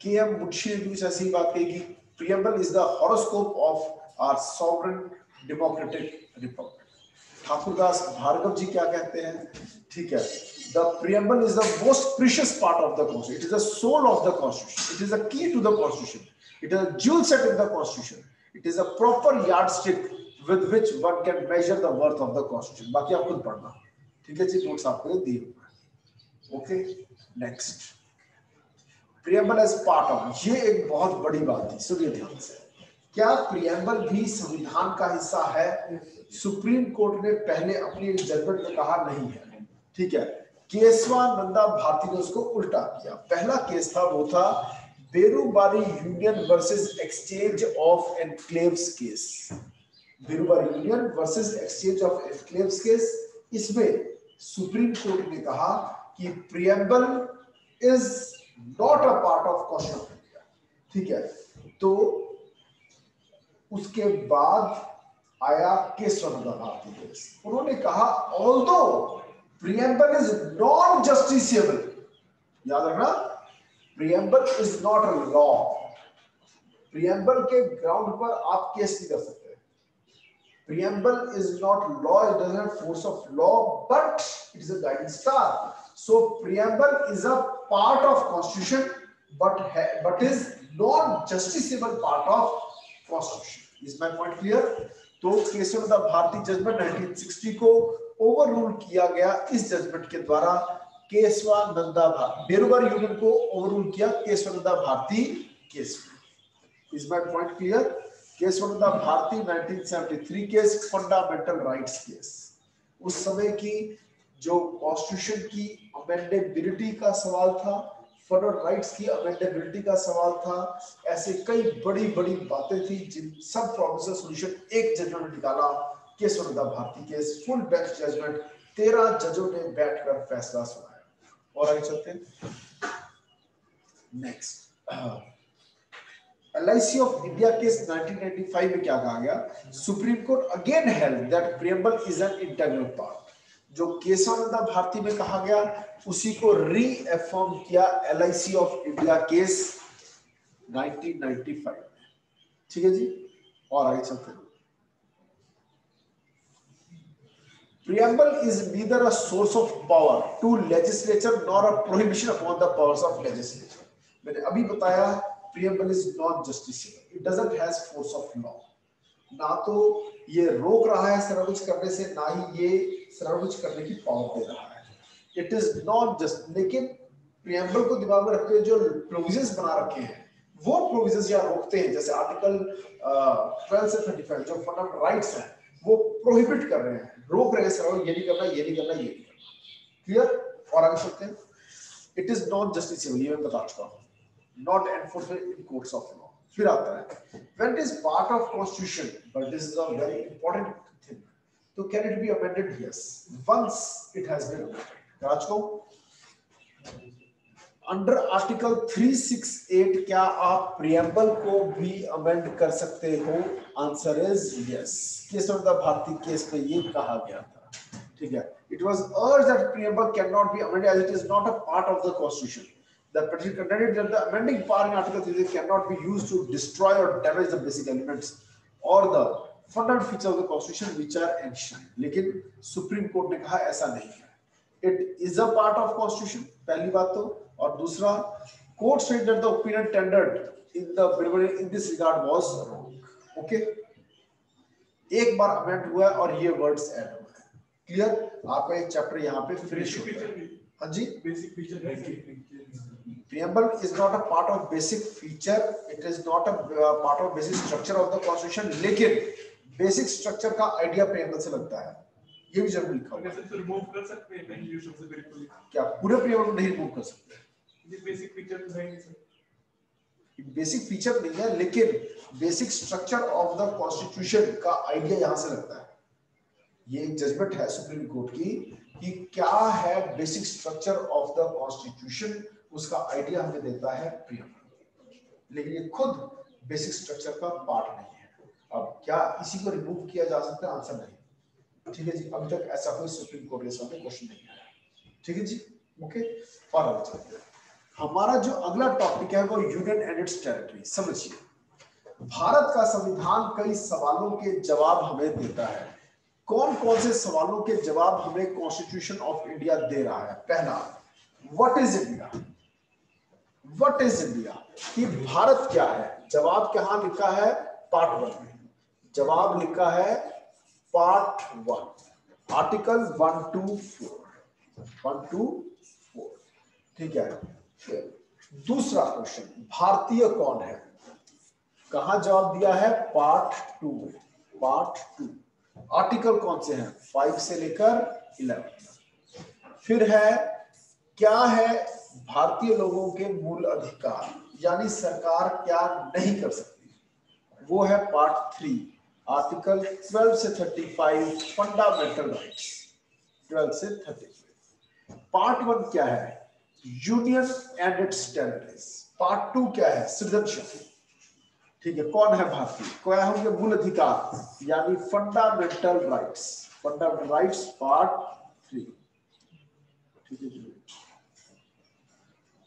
के.एम. मुंशी ने भी ऐसी बात कही कि preamble is the horoscope of our sovereign democratic republic. Thakurdas Bhargava जी क्या कहते हैं? ठीक है, the preamble is the most precious part of the constitution. It is the soul of the constitution. It is the key to the constitution. It is a jewel set in the constitution. It is a proper yardstick with which one can measure the worth of the constitution. बाकी आप खुद पढ़ना, ठीक है जी, नोट्स आपको दिए हुए हैं। Okay, next, preamble as part of, ये एक बहुत बड़ी बात थी, सुनिए ध्यान से। क्या preamble भी संविधान का हिस्सा है? सुप्रीम कोर्ट ने पहले अपनी जजमेंट में कहा नहीं है, ठीक है। केशवानंदा भारती ने उसको उल्टा किया। पहला केस था वो था Berubari union versus exchange of enclaves case. Berubari union versus exchange of enclaves case, इसमें सुप्रीम कोर्ट ने कहा कि preamble is not a part of constitution of India, ठीक है। तो उसके बाद आया केशवानंदा भारती केस। उन्होंने कहा although preamble is non justiciable, याद रखना, preamble is not a law, preamble के ग्राउंड पर आप केस नहीं कर सकते। preamble is not law, it doesn't have force of law, but it is a guiding star. So preamble is a part of constitution but is non justiciable part of constitution. Is my point clear? तो केशवानंदा भारती जजमेंट 1960 को ओवर रूल किया गया। इस जजमेंट के द्वारा Kesavananda Berubari union overrule रूल किया केशवानंदा भारती केस में। Is my point clear? Kesavananda Bharati 1973 case, fundamental rights case. उस समय की जो कॉन्स्टिट्यूशन की अमेंडेबिलिटी का सवाल था, फंडामेंटल राइट्स की अमेंडेबिलिटी का सवाल था, ऐसे कई बड़ी बड़ी बातें थी जिन सब प्रॉब्लम्स का सॉल्यूशन एक जजमेंट में निकाला, Kesavananda Bharati case, full bench judgment, 13 जजों ने बैठकर फैसला सुनाया। और आगे चलते हैं, next LIC of India case 1995 में क्या कहा गया? Supreme court again held that preamble is an integral part. जो केशवानंदा भारती में कहा गया उसी को रीअफर्म किया LIC ऑफ इंडिया केस 1995 में, ठीक है जी। और आगे चलते हैं, preamble is neither a source of power to legislature nor a prohibition upon the powers of legislature. मैंने अभी बताया preamble is not justiciable, it doesn't has force of law, ना तो ये रोक रहा है सारा कुछ करने से, ना ही ये सारा कुछ करने की पावर दे रहा है। इट इज नॉट जस्ट, लेकिन preamble को दिमाग में रखते हुए जो प्रोविजंस बना रखे हैं वो प्रोविजंस यहाँ रोकते हैं, जैसे आर्टिकल 12 से 35 जो फंडामेंटल राइट्स हैं वो प्रोहिबिट कर रहे हैं, रोक रहे हैं सर, ये नहीं करना, ये नहीं करना, ये नहीं करना। क्लियर? और आगे चलते हैं, इट इज नॉट जस्टिसेबल, ये मैं बता चुका हूं, not enforceable in courts of law. फिर आता है when it is part of constitution, but this is a very important thing, तो can it be amended? Yes, once it has been amended. राजको, अंडर आर्टिकल 368 क्या आप प्रियम्बल को भी अमेंड कर सकते हो? Answer is yes. Kesavananda Bharati case में ये कहा गया था, ठीक है। It was urged that preamble can not be amended as it is not a part of the constitution. The petition contended that the amending power in article 3 cannot be used to destroy or damage the basic elements or the fundamental features of the constitution which are enshrined. लेकिन सुप्रीम कोर्ट ने कहा ऐसा नहीं है, it is a part of constitution, पहली बात तो, और दूसरा court said that the opinion tendered in this regard was wrong. Okay, एक बार अमेंड हुआ और ये वर्ड्स ऐड हुए हैं, क्लियर? आपका एक चैप्टर यहाँ पे फिनिश होता है। हाँ जी,
बेसिक फीचर है।
preamble is not a part of basic feature, it is not a part of basic structure of the constitution, लेकिन basic structure का आइडिया preamble से लगता है, ये भी जरूर लिखा होगा।
अगर रिमूव कर सकते हैं मैं यूज से बिल्कुल
क्या पूरे preamble नहीं रिमूव कर सकते?
ये बेसिक फीचर है नहीं सर।
बेसिक फीचर नहीं है, लेकिन basic structure of the constitution का आइडिया यहां से लगता है। ये एक जजमेंट है सुप्रीम कोर्ट की कि क्या है basic structure of the constitution, उसका आइडिया हमें देता है प्रीएम्बल, लेकिन ये खुद बेसिक स्ट्रक्चर का पार्ट नहीं है। अब क्या इसी को रिमूव किया जा सकता है? आंसर नहीं। ठीक है जी, अभी तक ऐसा कोई सुप्रीम कोर्ट के सामने क्वेश्चन नहीं आया। ठीक है जी, ओके। और आगे चलते हैं। हमारा जो अगला टॉपिक है वो यूनियन एंड इट्स टेरिटरी। समझिए, भारत का संविधान कई सवालों के जवाब हमें देता है। कौन कौन से सवालों के जवाब हमें कॉन्स्टिट्यूशन ऑफ इंडिया दे रहा है? पहला, what is India? What is India, कि भारत क्या है? जवाब कहां लिखा है? पार्ट 1 में जवाब लिखा है, पार्ट 1, आर्टिकल 1 to 4। ठीक है। फिर दूसरा क्वेश्चन, भारतीय कौन है? कहां जवाब दिया है? पार्ट 2 में। पार्ट 2 आर्टिकल कौन से हैं? 5 से लेकर 11। फिर है, क्या है भारतीय लोगों के मूल अधिकार, यानी सरकार क्या नहीं कर सकती, वो है पार्ट 3, आर्टिकल 12 से 35, फंडामेंटल राइट्स 12 से 35। पार्ट 1 क्या है? Union and it's territories. Part 2 क्या है? सिटीजनशिप। ठीक है, कौन है भारतीय, क्या होंगे मूल अधिकार, यानी fundamental rights. Fundamental rights part 3। ठीक है जी,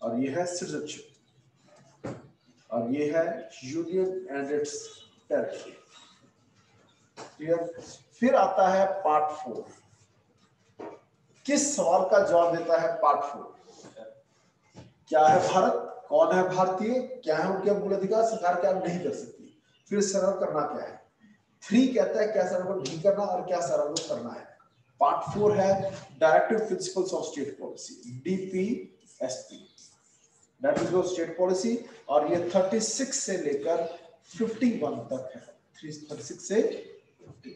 और ये है सिटीजनशिप, और ये है union and it's territory. Clear? फिर आता है पार्ट 4। किस सवाल का जवाब देता है पार्ट 4? क्या है भारत, कौन है भारतीय, क्या है उनके मूल अधिकार, सरकार क्या नहीं कर सकती। फिर सर्व करना क्या है? 3 कहता है क्या सर्व नहीं करना और क्या सर्व करना है। पार्ट 4 है directive principles of state policy, DPSP, directive of state policy, और ये 36 से लेकर 51 तक है। 36 से 50।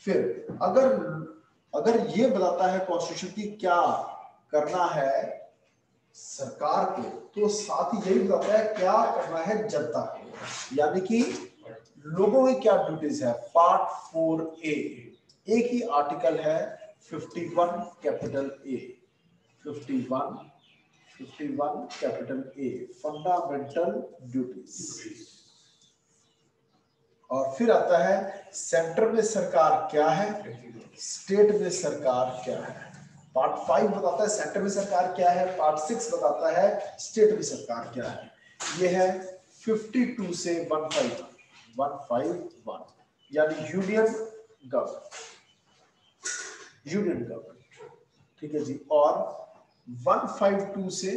फिर अगर ये बताता है कॉन्स्टिट्यूशन की क्या करना है सरकार को, तो साथ ही यही बताता है क्या करना है जनता को, यानी कि लोगों में क्या ड्यूटीज है। पार्ट 4A, एक ही आर्टिकल है 51 capital A, 51 capital A, fundamental duties. और फिर आता है सेंटर में सरकार क्या है, स्टेट में सरकार क्या है। पार्ट 5 बताता है सेंटर में सरकार क्या है, पार्ट 6 बताता है स्टेट में सरकार क्या है। ये है 52 से 151, यानी यूनियन गवर्नमेंट। ठीक है जी। और 152 से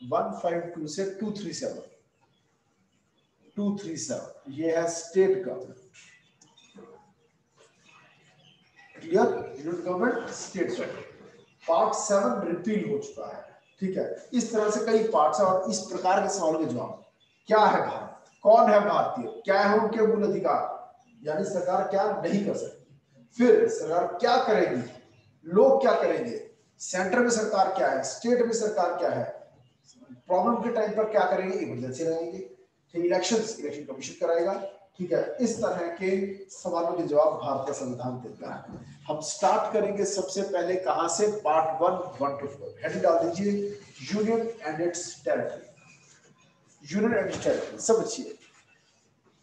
237 ये है state government. Clear? Union government, state government. Part 7 repeal हो चुका है। ठीक है, इस तरह से कई पार्ट्स हैं और इस प्रकार के सवालों के जवाब, क्या है भारत, कौन है भारतीय, क्या है उनके मूल अधिकार, यानी सरकार क्या नहीं कर सकती, फिर सरकार क्या करेगी, लोग क्या करेंगे, सेंटर में सरकार क्या है, स्टेट में सरकार क्या है, प्रॉब्लम के टाइम पर क्या करेंगे, इमरजेंसी लगाएंगे, फिर इलेक्शन कमीशन कराएगा। ठीक है, इस तरह के सवालों के जवाब भारतीय संविधान देता है। हम स्टार्ट करेंगे सबसे पहले कहां से, पार्ट 1 to 4। हेडिंग डाल दीजिए union and it's territory. Union and it's territory समझिए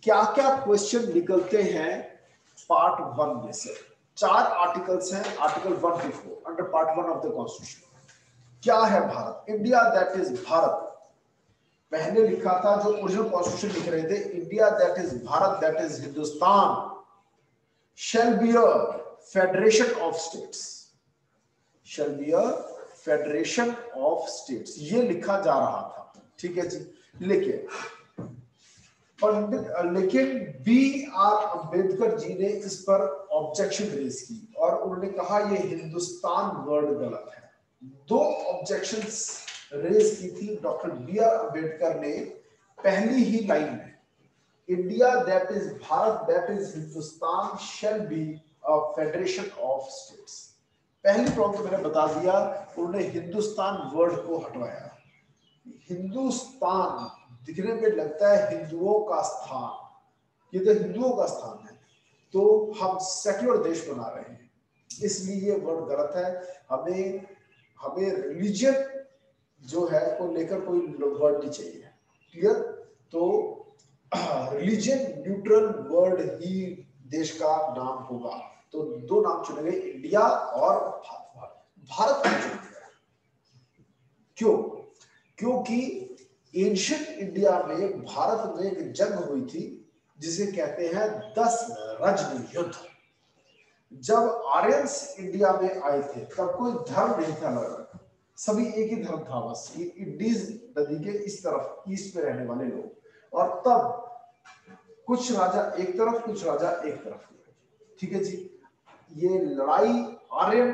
क्या क्या क्वेश्चन निकलते हैं पार्ट 1 में से। 4 आर्टिकल्स हैं, article 1 to 4 under part 1 of the constitution. क्या है Bharat, India that is Bharat. पहले लिखा था जो ओरिजिनल कॉन्स्टिट्यूशन लिख रहे थे, India that is Bharat that is Hindustan shall be a federation of states, shall be a federation of states, ये लिखा जा रहा था। ठीक है जी, लेकिन लेकिन बी आर अम्बेडकर जी ने इस पर ऑब्जेक्शन रेज की और उन्होंने कहा ये हिंदुस्तान वर्ड गलत है। दो ऑब्जेक्शंस रेज की थी डॉक्टर बी आर अम्बेडकर ने पहली ही लाइन में, India that is Bharat that is Hindustan shall be a federation of states. पहली प्रॉब्लम तो मैंने बता दिया, उन्होंने हिंदुस्तान वर्ड को हटवाया। हिंदुस्तान दिखने में लगता है हिंदुओं का स्थान, ये तो हिंदुओं का स्थान है, तो हम सेक्युलर देश बना रहे हैं, इसलिए ये वर्ड गलत है। हमें रिलीजन जो है को लेकर कोई वर्ड नहीं चाहिए। क्लियर? तो रिलीजन न्यूट्रल वर्ड ही देश का नाम होगा। तो दो नाम चुने गए, इंडिया और भारत को चुना गया। क्यों? क्योंकि एंशिएंट इंडिया में भारत में एक जंग हुई थी जिसे कहते हैं 10 रजनी युद्ध। जब आर्यंस इंडिया में आए थे तब कोई धर्म नहीं था, लगभग सभी एक ही धर्म था, बस इंडीज नदी के इस तरफ ईस्ट में रहने वाले लोग। और तब कुछ राजा एक तरफ कुछ राजा एक तरफ, ठीक है जी। ये लड़ाई आर्यन,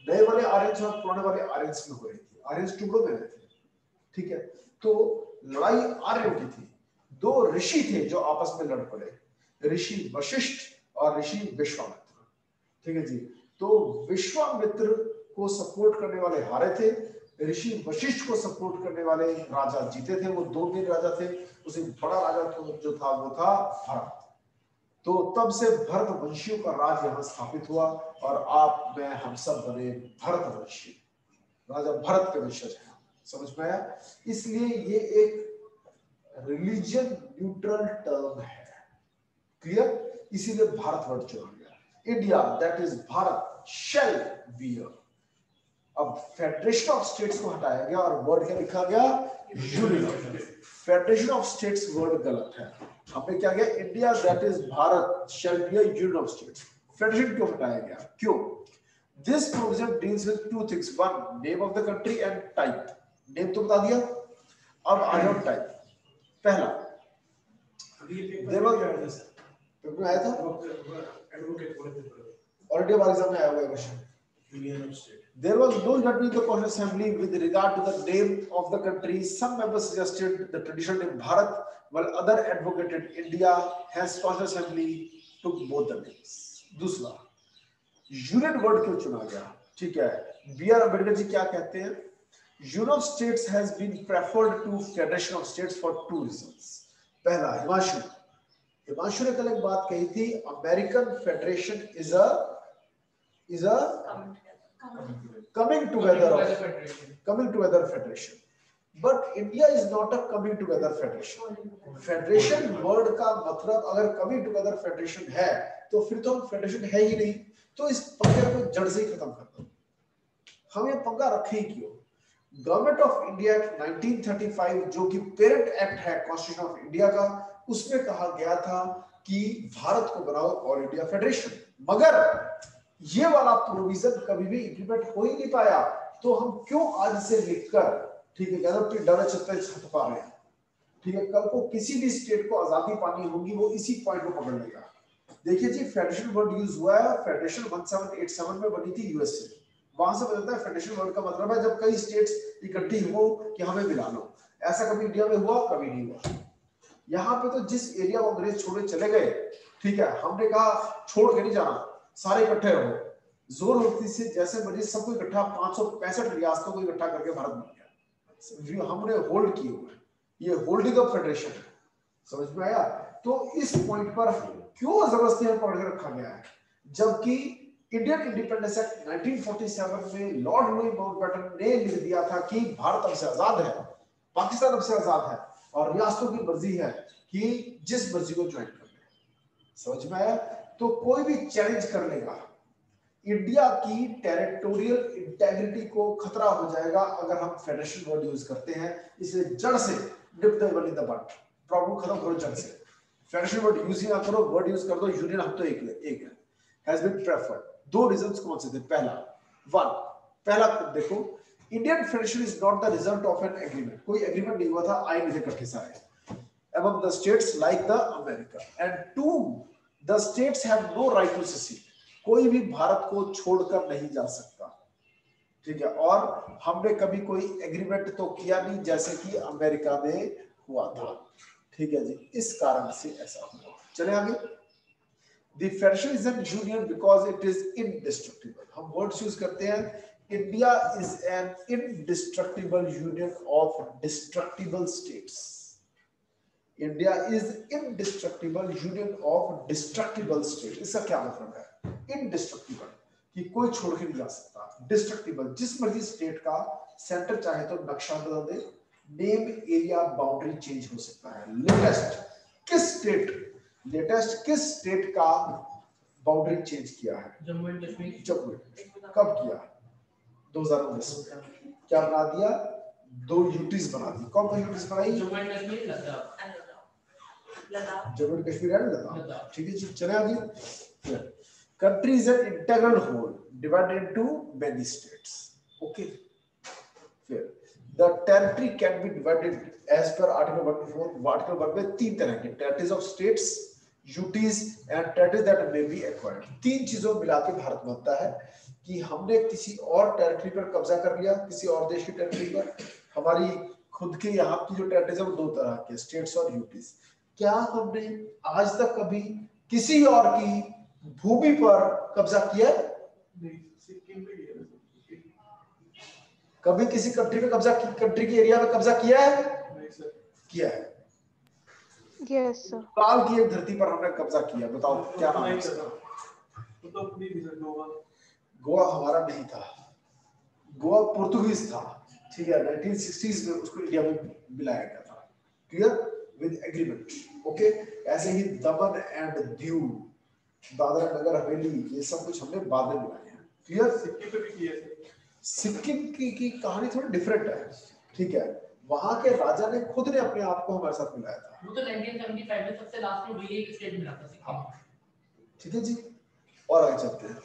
नए वाले आर्यंस और पुराने वाले आर्यंस में हो रही थी। आर्यंस टुकड़ों में रहते थे, ठीक है। तो लड़ाई आर्यों की थी। दो ऋषि थे जो आपस में लड़ पड़े, ऋषि वशिष्ठ और ऋषि विश्वामित्र, ठीक है जी। तो विश्वामित्र को सपोर्ट करने वाले हारे थे, ऋषि वशिष्ठ को सपोर्ट करने वाले राजा जीते थे। वो दो मेन राजा थे, उसे बड़ा राजा जो था वो था भरत। तो तब से भरत वंशियों का राज यहाँ स्थापित हुआ और आप मैं हम सब बने भरत वंशी, राजा भरत के वंशज हैं। समझ में आया? इसलिए ये एक रिलीजन न्यूट्रल टर्म है। क्लियर? इसीलिए भारत वर्ड चुना गया। India that is Bharat shall be a. अब फेडरेशन ऑफ स्टेट्स को हटाया गया और वर्ड क्या लिखा गया? Union. Federation of states word गलत है। हमने क्या किया? India that is Bharat shall be a union of states. Federation क्यों हटाया गया? क्यों? This provision deals with two things. One, name of the country and type. Name तो बता दिया, अब आ जाओ टाइप। पहला पेपर में आया था, ऑलरेडी हमारे एग्जाम में आया हुआ है question.
Union of state.
There was no judgment in the Constitutional Assembly with regard to the name of the country. Some members suggested the traditional name Bharat, while other advocated India. Hence, Constitutional Assembly took both the names. दूसरा, यूनियन वर्ड क्यों चुना गया? ठीक है, बी आर अम्बेडकर जी क्या कहते हैं? Union of states has been preferred to federation of states for two reasons. पहला, हिमांशु ने कल एक बात कही थी, American federation is a coming together federation, but India is not a coming together federation. Federation word का मतलब अगर coming together federation है तो फिर तो हम फेडरेशन है ही नहीं, तो इस पंगे को जड़ से ही खत्म कर दो। हम ये पंगा रखे ही क्यों? गवर्नमेंट ऑफ इंडिया 1935 जो कि पेरेंट एक्ट है कॉन्स्टिट्यूशन ऑफ इंडिया का, उसमें कहा गया था कि भारत को बनाओ ऑल इंडिया फेडरेशन, मगर ये वाला प्रोविजन कभी भी इंप्लीमेंट हो ही नहीं पाया। तो हम क्यों आज से लिखकर, ठीक है, डरे छत्ते छत पा रहे हैं, ठीक है। कल को किसी भी स्टेट को आजादी पानी होगी, वो इसी पॉइंट को पकड़ लेगा। देखिए जी, फेडरेशन वर्ड यूज हुआ है, फेडरेशन 1787 में बनी थी यूएस से। वहां से बदलता है फेडरेशन वर्ड का मतलब है जब कई स्टेट्स इकट्ठी हो कि हमें मिला लो। ऐसा कभी इंडिया में हुआ? कभी नहीं हुआ। यहाँ पे तो जिस एरिया को अंग्रेज छोड़े चले गए, ठीक है, हमने कहा छोड़ के नहीं जाना, सारे इकट्ठे रहो। जोर होती से जैसे मर्जी सबको इकट्ठा, 565 रियासतों को इकट्ठा करके भारत बन गया। हमने होल्ड किए हुए, ये होल्डिंग ऑफ फेडरेशन है। समझ में आया? तो इस पॉइंट पर क्यों जबरदस्ती में पकड़ के रखा गया है, जबकि इंडियन इंडिपेंडेंस एक्ट 1947 में लॉर्ड लुई माउंटबेटन ने लिख दिया था कि भारत अब से आजाद है, पाकिस्तान अब से आजाद है और रियासतों की मर्जी है कि जिस मर्जी को ज्वाइन कर ले। समझ में आया? तो कोई भी चैलेंज कर लेगा, इंडिया की टेरिटोरियल इंटेग्रिटी को खतरा हो जाएगा अगर हम फेडरेशन वर्ड यूज करते हैं। इसलिए जड़ से निप the one in the but, problem खत्म करो जड़ से। फेडरेशन वर्ड यूज ही ना करो, वर्ड यूज कर दो यूनियन, हम तो एक है। Has been preferred. दो रीजंस कौन से थे? पहला देखो, Indian federation is not the result of an agreement. कोई एग्रीमेंट नहीं हुआ था, आए नहीं थे इकट्ठे सारे। among the states like the America. And two, the states have no right to secede. कोई भी भारत को छोड़कर नहीं जा सकता, ठीक है। और हमने कभी कोई एग्रीमेंट तो किया नहीं जैसे कि अमेरिका में हुआ था, ठीक है जी। इस कारण से ऐसा हुआ। चले आगे। The Federation is a union because it is indestructible. हम वर्ड्स यूज करते हैं, India is an indestructible union of destructible states. India is indestructible union of destructible states. इसका क्या मतलब है? Indestructible कि कोई छोड़ के नहीं जा सकता, डिस्ट्रक्टिबल जिस मर्जी स्टेट का सेंटर चाहे तो नक्शा बदल दे, नेम एरिया बाउंड्री चेंज हो सकता है। लेटेस्ट किस स्टेट का बाउंड्री चेंज किया है?
जम्मू एंड कश्मीर।
जम्मू कब किया? 2019 में। क्या बना दिया? 2 यूटीज बना दी। कौन सी यूटीज बनाई?
Jammu and Kashmir, Ladakh.
Jammu and Kashmir and Ladakh, ठीक है जी। चले आगे। Country is an integral whole divided into many states. Okay. Fair. The territory can be divided as per Article 124. Article 1 में 3 तरह के territories of states, UTs and territories that may be acquired. 3 चीजों मिला के भारत बनता है कि हमने किसी और टेरिटरी पर कब्जा कर लिया, किसी और देश की टेरिटरी पर। हमारी खुद के यहाँ की जो टेरिटरीज है वो 2 तरह के, स्टेट्स और यूटीज। क्या हमने आज तक कभी किसी और की भूमि पर कब्जा किया?
नहीं, सिक्किम पे किया।
कभी किसी कंट्री पे कब्जा, कंट्री के एरिया में कब्जा किया है?
नहीं सर।
किया है।
Yes sir.
काल की एक धरती पर हमने कब्जा किया, बताओ क्या नाम है इसका?
वो तो अपनी भी सर, गोवा।
गोवा हमारा नहीं था, गोवा पुर्तगालीज था, ठीक है। 1960s में उसको इंडिया में मिलाया गया था, क्लियर, विद एग्रीमेंट। ओके। ऐसे ही दमन एंड दीव, दादरा नगर हवेली, ये सब कुछ हमने बाद में मिलाए हैं, क्लियर।
सिक्किम पे भी किया सर।
सिक्किम की कहानी थोड़ी डिफरेंट है, ठीक है। वहां के राजा ने खुद ने अपने आप को हमारे साथ मिलाया था।
वो तो 1975 में सबसे लास्ट में वही एक स्टेट मिला था सिक्किम,
ठीक है जी। और आगे चलते हैं।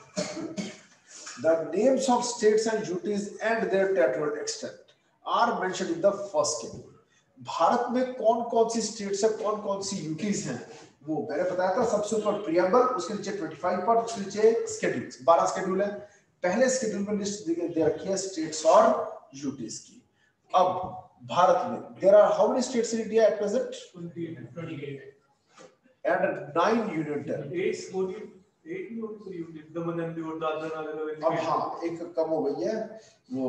The names of states and UTs and their territorial extent are mentioned in the first schedule. Bharat में कौन-कौन सी स्टेट्स है, कौन-कौन सी यूटीज हैं, वो मैंने बताया था। सबसे ऊपर प्रीएम्बल, उसके नीचे 25 पार्ट, उसके नीचे स्केड्यूल्स, 12 स्केड्यूल है। पहले स्केड्यूल में लिस्ट दे रखी है स्टेट्स और यूटीज की। अब भारत में there are how many states in India at present?
28
and 9 union territory.
8 unit, Daman and Diu, Dadra Nagar Haveli.
अब हाँ, एक कम हो गई है, वो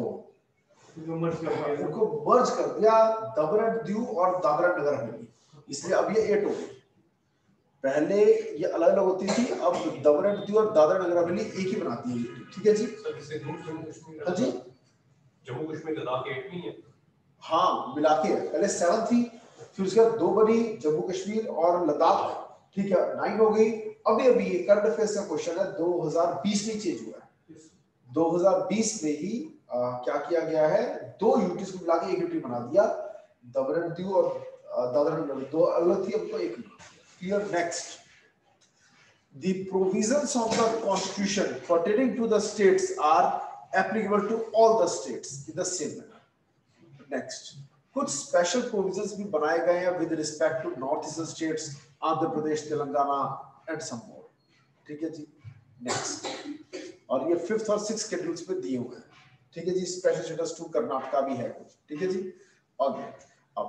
मर्ज कर दिया,
उनको मर्ज कर दिया, दमन एंड दीव और दादरा नगर हवेली, इसलिए अब ये 8 हो गई। पहले ये अलग अलग होती थी, अब दमन एंड दीव और दादरा नगर हवेली एक ही बनाती है, ठीक है जी। हाँ जी,
जम्मू कश्मीर लद्दाख 8 नहीं है?
हाँ, मिला के पहले 7 थी, फिर उसके बाद 2 बनी, जम्मू कश्मीर और लद्दाख, ठीक है, 9 हो गई। अभी ये करंट अफेयर्स का क्वेश्चन है, 2020 में चेंज हुआ है। 2020 में ही क्या किया गया है, 2 यूटीज को मिला के एक यूटी बना दिया। दमन एंड दीव और दादरा नगर हवेली 2 अलग थी, अब तो एक। Clear. Next, the provisions of the constitution pertaining to the states are applicable to all the states in the same manner. Next, कुछ स्पेशल प्रोविजंस भी बनाए गए हैं with respect to north eastern states, Andhra Pradesh, Telangana and some more, ठीक है जी। नेक्स्ट, और ये 5th और 6th शेड्यूल्स पे दिए हुए हैं, ठीक है जी। स्पेशल स्टेटस टू कर्नाटका भी है कुछ, ठीक है जी। आगे, अब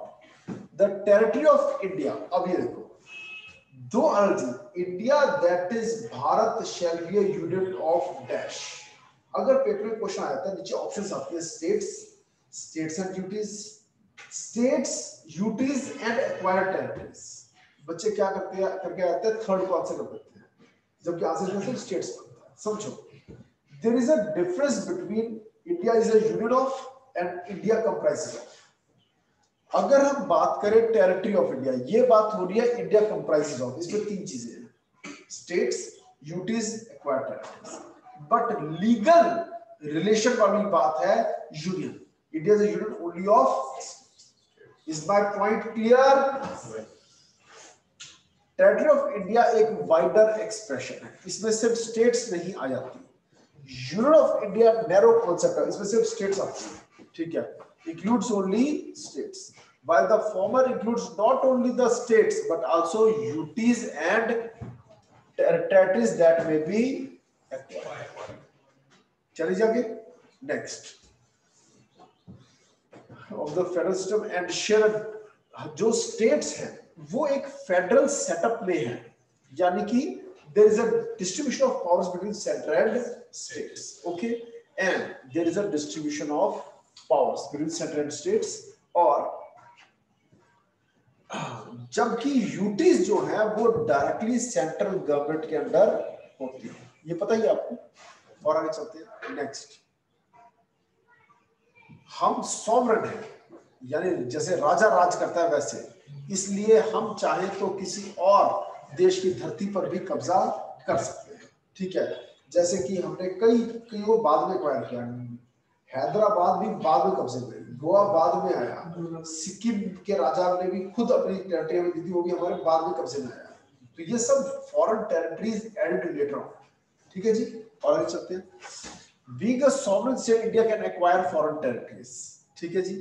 द टेरिटरी ऑफ इंडिया, अब ये देखो 2 अर्ज, India that is Bharat shall be a union of dash. अगर पेपर में क्वेश्चन आता है, नीचे ऑप्शंस आती है, states and UTs, states, UTs and acquired territories. बच्चे क्या करते हैं, करके आते हैं, थर्ड को आंसर कर देते हैं, जबकि आंसर में सिर्फ स्टेट्स बनता है। समझो, there is a difference between India is a union of and India comprises of. अगर हम बात करें टेरिटरी ऑफ इंडिया, ये बात हो रही है इंडिया कंप्राइजेस ऑफ, इसमें 3 चीजें हैं, states, UTs, acquired territories. But legal relation वाली बात है union, India is a union only of. Is my point clear? Territory of India एक वाइडर एक्सप्रेशन है, इसमें सिर्फ स्टेट्स नहीं आ जाती। Union of India narrow concept है, इसमें सिर्फ स्टेट्स आती है, ठीक है, includes only states. while the former includes not only the states but also UTs and territories that may be acquired. चलिए जाके next of the federal system and share, जो स्टेट्स हैं वो एक फेडरल सेटअप में है, यानी कि there is a distribution of powers between center and states, okay, and there is a distribution of powers between center and states, और जबकि यूटीज जो है वो डायरेक्टली सेंट्रल गवर्नमेंट के अंडर होती है, ये पता ही आपको। और आगे चलते हैं नेक्स्ट। हम सॉवरेन हैं, यानी जैसे राजा राज करता है वैसे, इसलिए हम चाहे तो किसी और देश की धरती पर भी कब्जा कर सकते हैं, ठीक है। जैसे कि हमने कई को बाद में एक्वायर किया, हैदराबाद भी बाद में कब्जे में, गोवा बाद में आया, सिक्किम के राजा ने भी खुद अपनी टेरिटरी में दी थी, वो भी हमारे बाद में कब्जे में आया। तो ये सब foreign territories added later on, ठीक है जी। और आगे चलते हैं। Being a sovereign state India can acquire foreign territories, ठीक है जी।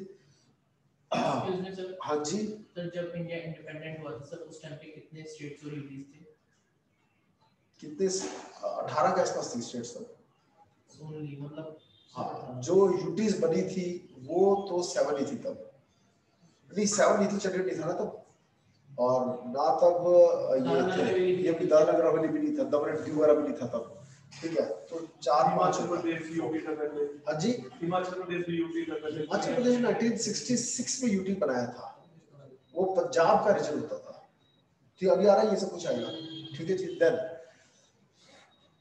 हाँ जी
सर, जब इंडिया इंडिपेंडेंट हुआ था सर, उस टाइम पे कितने स्टेट्स और यूटीज थे?
कितने? 18 के आसपास थी स्टेट्स सर,
ओनली, मतलब
हाँ। जो यूटीज बनी थी वो तो 7 ही थी तब, नहीं 7 नहीं थी, चंडीगढ़ नहीं था ना तब, और ना तब ये भी दादरा नगर हवेली भी नहीं था, दमन एंड दीव वगैरह भी नहीं था तब, ठीक है। तो 4-5
प्रदेश यूटी था पहले।
हाँ जी,
हिमाचल प्रदेश भी यूटी था पहले।
हिमाचल प्रदेश 1966 में यूटी बनाया था, वो पंजाब का रीजन होता था, ठीक। अभी आ रहा है ये सब कुछ आएगा, ठीक है जी। देन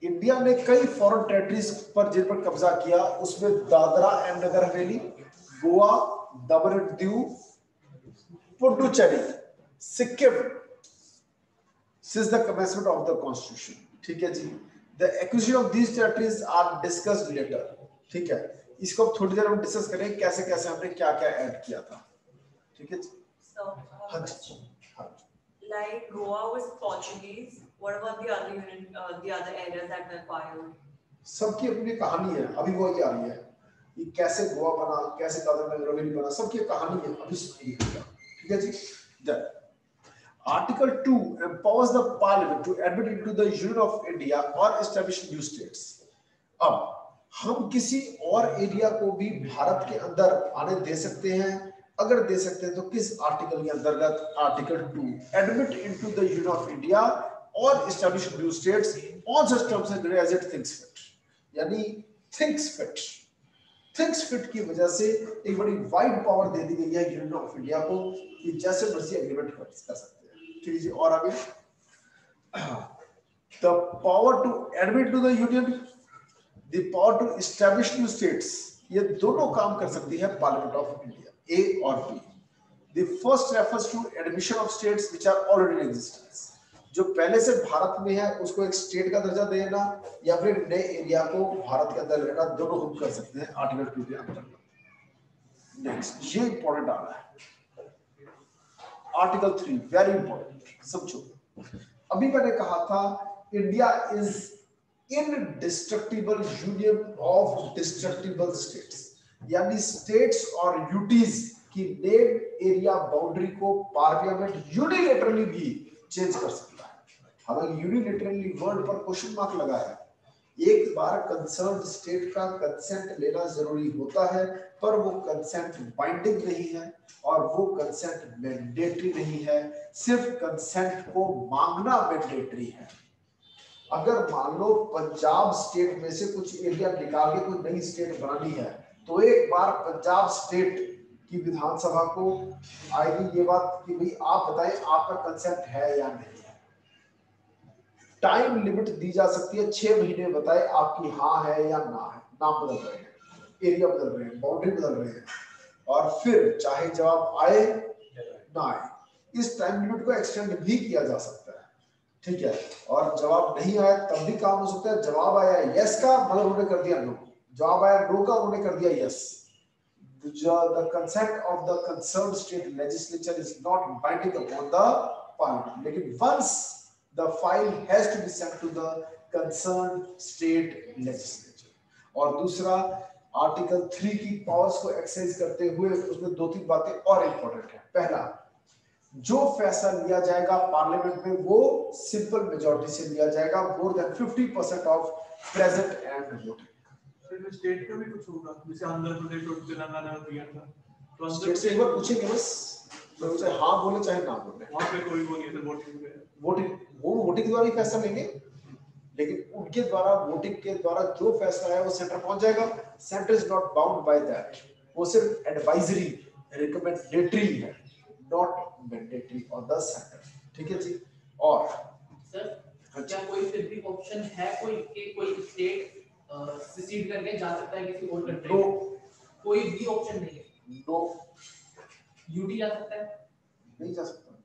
इंडिया ने कई फॉरेन टेरिटरीज पर जिन पर कब्जा किया, उसमें Dadra and Nagar Haveli, Goa, Daman and Diu, Puducherry, Sikkim, since the commencement of the constitution, ठीक है जी। The acquisition of these territories are discussed later, ठीक है। इसको अब थोड़ी देर हम डिस्कस करेंगे कैसे कैसे हमने क्या क्या ऐड किया था, ठीक है जी। हाँ जी, हाँ।
Like Goa was Portuguese. What about the other unit, the other areas that were acquired?
सबकी अपनी कहानी है, अभी वो ये आ रही है, ये कैसे गोवा बना, कैसे दादरा नगर हवेली बना, सबकी कहानी है, अभी सुनिएगा, ठीक है जी। Then Article 2 empowers the Parliament to admit into the Union of India or establish new states. अब हम किसी और एरिया को भी भारत के अंदर आने दे सकते हैं, अगर दे सकते हैं तो किस आर्टिकल के अंतर्गत? Article 2, admit into the Union of India or establish new states on such terms as it thinks fit, यानी thinks fit, thinks fit की वजह से एक बड़ी वाइड पावर दे दी गई है यूनियन ऑफ इंडिया को कि जैसे मर्जी एग्रीमेंट कर सकते हैं, ठीक है। और आगे the power to admit to the union, the power to establish new states, ये दोनों काम कर सकती है पार्लियामेंट ऑफ इंडिया, ए और B. the first refers to admission of states which are already in existence, जो पहले से भारत में है उसको एक स्टेट का दर्जा देना या फिर नए एरिया को भारत के अंदर लेना, दोनों हम कर सकते हैं आर्टिकल 2 के अंतर्गत। नेक्स्ट, ये इंपॉर्टेंट आ रहा है आर्टिकल 3, वेरी इंपॉर्टेंट, समझो। अभी मैंने कहा था India is indestructible union of destructible states, यानी स्टेट्स और यूटीज की नेम एरिया बाउंड्री को पार्लियामेंट यूनिलैटरली भी चेंज कर सकता है। हालांकि यूनिलैटरली वर्ड पर क्वेश्चन मार्क लगा है, एक बार कंसर्न स्टेट का कंसेंट लेना जरूरी होता है, पर वो कंसेंट बाइंडिंग नहीं है और वो कंसेंट मैंडेटरी नहीं है, सिर्फ कंसेंट को मांगना मैंडेटरी है। अगर मान लो पंजाब स्टेट में से कुछ एरिया निकाल के कोई नई स्टेट बनानी है, तो एक बार पंजाब स्टेट की विधानसभा को आएगी ये बात कि भाई आप बताएं आपका कंसेंट है या नहीं है। टाइम लिमिट दी जा सकती है, 6 महीने बताए आपकी हाँ है या ना है, नाम बदल रहे हैं, एरिया बदल रहे हैं, बाउंड्री बदल रहे हैं, और फिर चाहे जवाब आए ना आए, इस टाइम लिमिट को एक्सटेंड भी किया जा सकता है, ठीक है। और जवाब नहीं आया तब भी काम हो सकता है, जवाब आया यस का मगर उन्होंने कर दिया नो, जवाब आया नो का उन्होंने कर दिया yes. The consent of the concerned state legislature is not binding upon the parliament, लेकिन once the file has to be sent to the concerned state legislature। और दूसरा, आर्टिकल 3 की पावर्स को एक्सरसाइज करते हुए उसमें 2-3 बातें और इंपॉर्टेंट है। पहला, जो फैसला लिया जाएगा पार्लियामेंट में वो सिंपल मेजॉरिटी से लिया जाएगा, more than 50% of present and voting.
Sir state का भी कुछ होगा, जैसे आंध्र प्रदेश और तेलंगाना में दिया था, तो
स्टेट से एक बार पूछेंगे बस, तो चाहे हाँ बोले चाहे ना बोले,
वहाँ पे कोई वो नहीं है वोटिंग में।
वोटिंग वो वोटिंग द्वारा ही फैसला लेंगे, लेकिन उनके द्वारा वोटिंग के द्वारा जो फैसला है वो सेंटर पहुंच जाएगा। Centre is not bound by that, वो सिर्फ एडवाइजरी रिकमेंडेटरी है, not mandatory on the centre. ठीक है जी। और
सर क्या कोई फिर भी ऑप्शन है कोई कि कोई स्टेट सिसीड करके जा सकता है किसी और कंट्री
नो,
कोई भी ऑप्शन नहीं है?
नो,
यूटी जा सकता है?
नहीं जा सकता,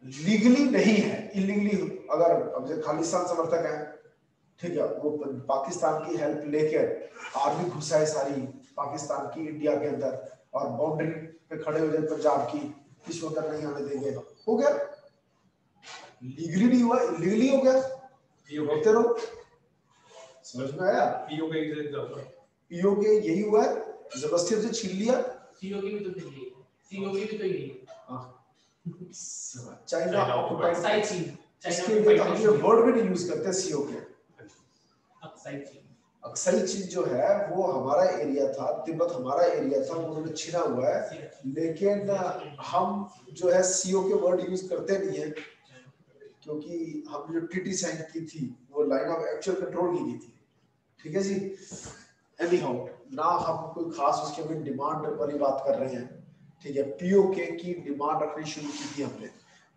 लीगली नहीं है, इलीगली। अगर अब जो खालिस्तान समर्थक है, ठीक है, वो पाकिस्तान की हेल्प लेकर आर्मी घुसाए सारी पाकिस्तान की इंडिया के अंदर और बाउंड्री पे खड़े हो जाए पंजाब की, किसी अंदर नहीं आने देंगे, हो गया, लीगली नहीं हुआ, इलीगली हो गया, होते रहो। समझ में आया?
पीओके एग्जांपल,
पीओके यही हुआ है, जबरदस्ती से छीन लिया।
सीओके भी तो यही है, सीओके भी तो यही है।
चाइना ऑक्युपाइड
साइड चीन,
इसके लिए तो हम ये वर्ड भी नहीं यूज करते सीओके।
साइड चीन,
अक्साई चीन जो है वो हमारा एरिया था, तिब्बत हमारा एरिया था, उन्होंने छीना हुआ है, लेकिन हम जो है सीओ के वर्ड यूज करते नहीं है, क्योंकि हम जो टीटी साइन की थी वो लाइन ऑफ एक्चुअल कंट्रोल की थी। ठीक है जी। एनी हाउ, ना हम कोई खास उसके में डिमांड वाली बात कर रहे हैं। ठीक है, पीओके की डिमांड रखनी शुरू की थी हमने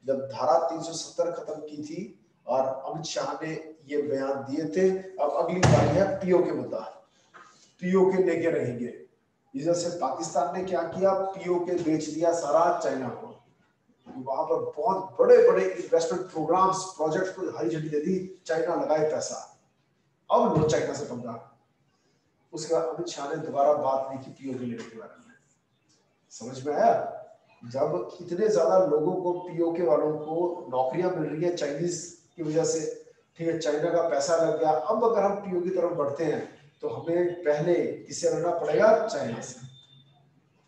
जब धारा 370 खत्म की थी और अमित शाह ने ये बयान दिए थे। अब अगली बारी है पीओके मुद्दा, पीओके लेके रहेंगे। इधर से पाकिस्तान ने क्या किया, पीओके बेच दिया सारा चाइना को, वहां पर बहुत बड़े बड़े इन्वेस्टमेंट प्रोग्राम्स प्रोजेक्ट्स को हरी झंडी दे दी, चाइना लगाए पैसा, अब लो चाइना से पंगा। उसके बाद अमित शाह ने दोबारा बात नहीं की पीओके लेने के बारे में। समझ में आया? जब इतने ज्यादा लोगों को पीओके वालों को नौकरियां मिल रही है चाइनीज की वजह से, ठीक है, चाइना का पैसा लग गया, अब अगर हम पीओ की तरफ बढ़ते हैं तो हमें पहले किससे लड़ना पड़ेगा, चाइना से।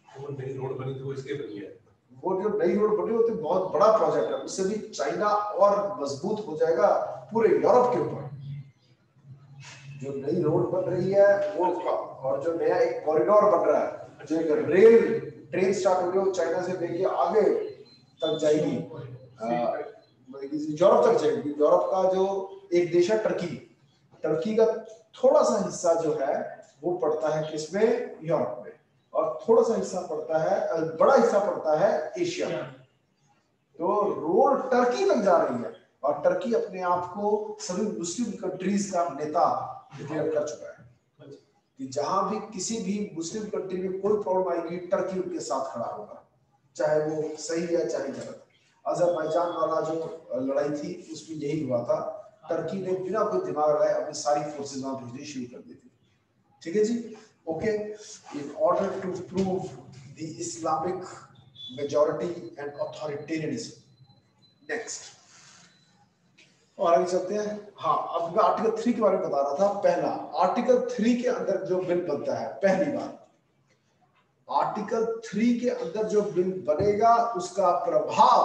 वो नई रोड बनी थी वो इसके बनी है,
वो जो नई रोड बनी होती है बहुत बड़ा प्रोजेक्ट है, उससे भी चाइना और मजबूत हो जाएगा पूरे यूरोप के ऊपर। जो नई रोड बन रही है वो, और जो नया एक कॉरिडोर बन रहा है, जो एक रेल ट्रेन स्टार्ट हो गई वो चाइना से लेके आगे तक जाएगी, यूरोप तक जाएगी। यूरोप का जो एक देश है टर्की, टर्की का थोड़ा सा हिस्सा जो है वो पड़ता है किसमें, यूरोप में, और थोड़ा सा हिस्सा पड़ता है, बड़ा हिस्सा पड़ता है एशिया में। तो रोड टर्की तक जा रही है और टर्की अपने आप को सभी मुस्लिम कंट्रीज का नेता डिक्लेयर कर चुका है कि जहां भी किसी भी मुस्लिम कंट्री में कोई प्रॉब्लम आएगी टर्की उनके साथ खड़ा होगा, चाहे वो सही है चाहे गलत। अजरबैजान वाला जो लड़ाई थी उसमें यही हुआ था, टर्की ने बिना कोई दिमाग लगाए अपनी सारी फोर्सेस वहां भेजनी शुरू कर दी थी। ठीक है जी, okay. In order to prove the Islamic majority and authoritarianism. Next, और आगे चलते हैं। हाँ, अब मैं आर्टिकल 3 के बारे में बता रहा था। पहला, आर्टिकल 3 के अंदर जो बिल बनता है, पहली बार आर्टिकल 3 के अंदर जो बिल बनेगा उसका प्रभाव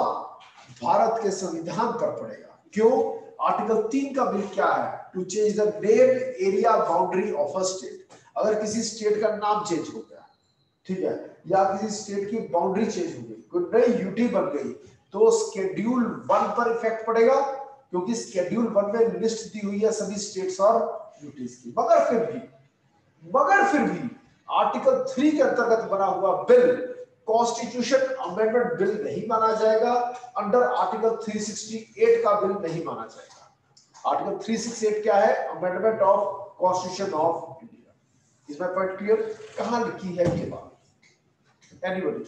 भारत के संविधान पर पड़ेगा। क्यों? आर्टिकल 3 का बिल क्या है, to change the name area boundary of a state. अगर किसी स्टेट का नाम चेंज हो गया, ठीक है, या किसी स्टेट की बाउंड्री चेंज हो गई, कोई नई यूटी बन गई, तो शेड्यूल 1 पर इफेक्ट पड़ेगा, क्योंकि शेड्यूल 1 में लिस्ट दी हुई है सभी स्टेट्स और यूटीज की। मगर फिर भी आर्टिकल 3 के अंतर्गत बना हुआ बिल कॉन्स्टिट्यूशन अमेंडमेंट बिल नहीं माना जाएगा, अंडर आर्टिकल 368 का बिल नहीं माना जाएगा। आर्टिकल 368 क्या है, amendment of constitution of India. Is my point clear? कहां लिखी है ये बात, एनीबॉडी?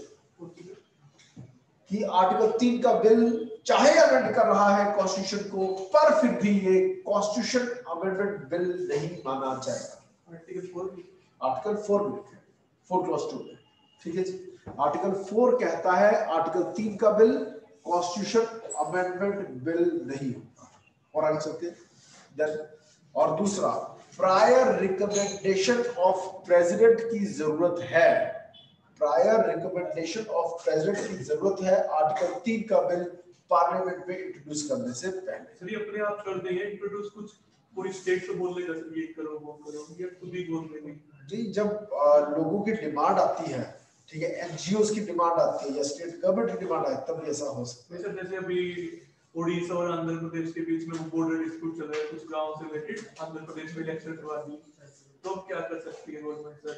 कि आर्टिकल 3 का बिल चाहे अमेंड कर रहा है कॉन्स्टिट्यूशन को, पर फिर भी ये कॉन्स्टिट्यूशन अमेंडमेंट बिल नहीं माना जाएगा। आर्टिकल 4 में लिखा है, 4 क्लॉज 2 में। ठीक है जी, आर्टिकल 4 कहता है आर्टिकल 3 का बिल कॉन्स्टिट्यूशन अमेंडमेंट बिल नहीं होगा। और आगे चलते हैं। और दूसरा, प्रायर रिकमेंडेशन ऑफ प्रेसिडेंट की जरूरत है, प्रायर रिकमेंडेशन ऑफ प्रेसिडेंट की जरूरत है आर्टिकल 3 का बिल पार्लियामेंट में इंट्रोड्यूस करने से पहले।
सर ये अपने आप कर देंगे इंट्रोड्यूस, कुछ पूरी स्टेट से बोल देगा सर ये करो वो करो, ये खुद ही बोल देंगे।
जी जब लोगों की डिमांड आती है, ठीक है, एनजीओस की डिमांड आती है या स्टेट गवर्नमेंट की डिमांड आती है, तब ऐसा हो सकता है।
सर जैसे अभी ओडिशा और आंध्र प्रदेश के बीच में वो बॉर्डर डिस्प्यूट चल रहा है कुछ गांव से रिलेटेड, आंध्र प्रदेश में इलेक्शन करवा दी, तो अब क्या कर सकती है गवर्नमेंट सर?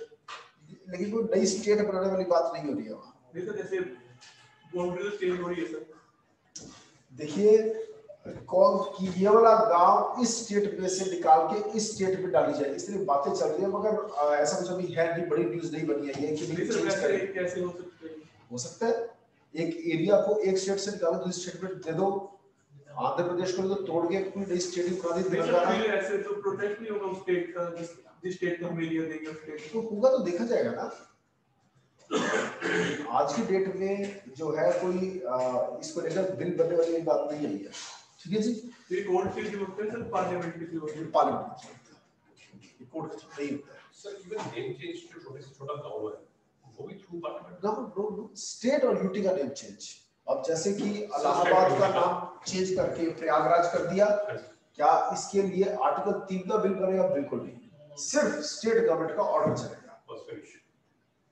लेकिन वो नई स्टेट बनाने वाली बात नहीं हो रही है वहाँ।
नहीं सर जैसे बाउंड्री तो चेंज हो रही है सर।
देखिए कौन कि ये वाला गांव इस स्टेट में से निकाल के इस स्टेट में डाली जाए, इस तरह बातें चल रही है, मगर ऐसा कुछ अभी है नहीं, बड़ी न्यूज नहीं बनी है ये कि
नहीं सर
चेंज
वैसे
करें।
कैसे हो सकता है?
हो सकता है एक एरिया को एक स्टेट से निकालो दूसरी स्टेट में दे दो, आंध्र प्रदेश को तो तोड़ के कोई नई स्टेट बना दी
नहीं सर
तेलंगाना,
फिर ऐसे तो प्रोटेक्ट नहीं होगा उस स्टेट का, जिस स्टेट का हम एरिया देंगे उस स्टेट
तो होगा तो देखा जाएगा ना। आज की डेट में जो है कोई इसको लेकर बिल बनने वाली बात नहीं आई है, ठीक है जी।
को। ये कोर्ट की जो होते हैं सर पार्लियामेंट की जो होती है।
पार्लियामेंट ये कोर्ट नहीं होता है।
सर इवन नेम चेंज जो छोटे से छोटा गांव है वो भी थ्रू पार्लियामेंट।
नो स्टेट और यूटी का नेम चेंज, अब जैसे कि इलाहाबाद का नाम चेंज करके प्रयागराज कर दिया, क्या इसके लिए आर्टिकल 3 का बिल बनेगा? बिल्कुल नहीं, सिर्फ स्टेट गवर्नमेंट का ऑर्डर चलेगा।
बस फिनिश।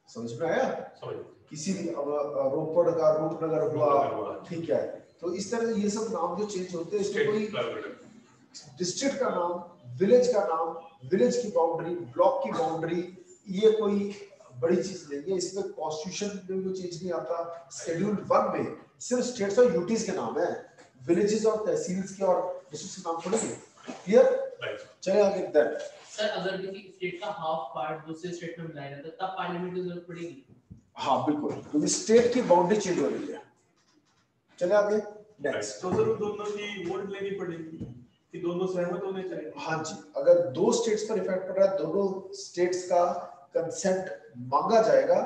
समझ में आया?
समझ।
किसी भी अब रोपड़ का रूपनगर हुआ, ठीक है, तो इस तरह ये सब नाम जो चेंज होते हैं इसमें कोई डिस्ट्रिक्ट का नाम, विलेज का नाम, विलेज की बाउंड्री, ब्लॉक की बाउंड्री, ये कोई बड़ी चीज नहीं है। इसमें कॉन्स्टिट्यूशन में कोई चेंज नहीं आता। शेड्यूल 1 में सिर्फ स्टेट्स और यूटीज के नाम है, विलेजेस और तहसील्स के और डिस्ट्रिक्ट्स के नाम थोड़ी है। क्लियर? चलिए आगे। दैट
सर अगर किसी स्टेट का हाफ पार्ट दूसरे स्टेट में मिलाया जाता है तब पार्लियामेंट की जरूरत पड़ेगी?
हाँ बिल्कुल, क्योंकि स्टेट की बाउंड्री चेंज हो रही है। चलिए आगे। नेक्स्ट।
तो सर दोनों की वोट लेनी पड़ेगी कि दोनों सहमत होने चाहिए?
हाँ जी, अगर दो स्टेट्स पर इफेक्ट पड़ रहा है, दोनों स्टेट्स का कंसेंट मांगा जाएगा,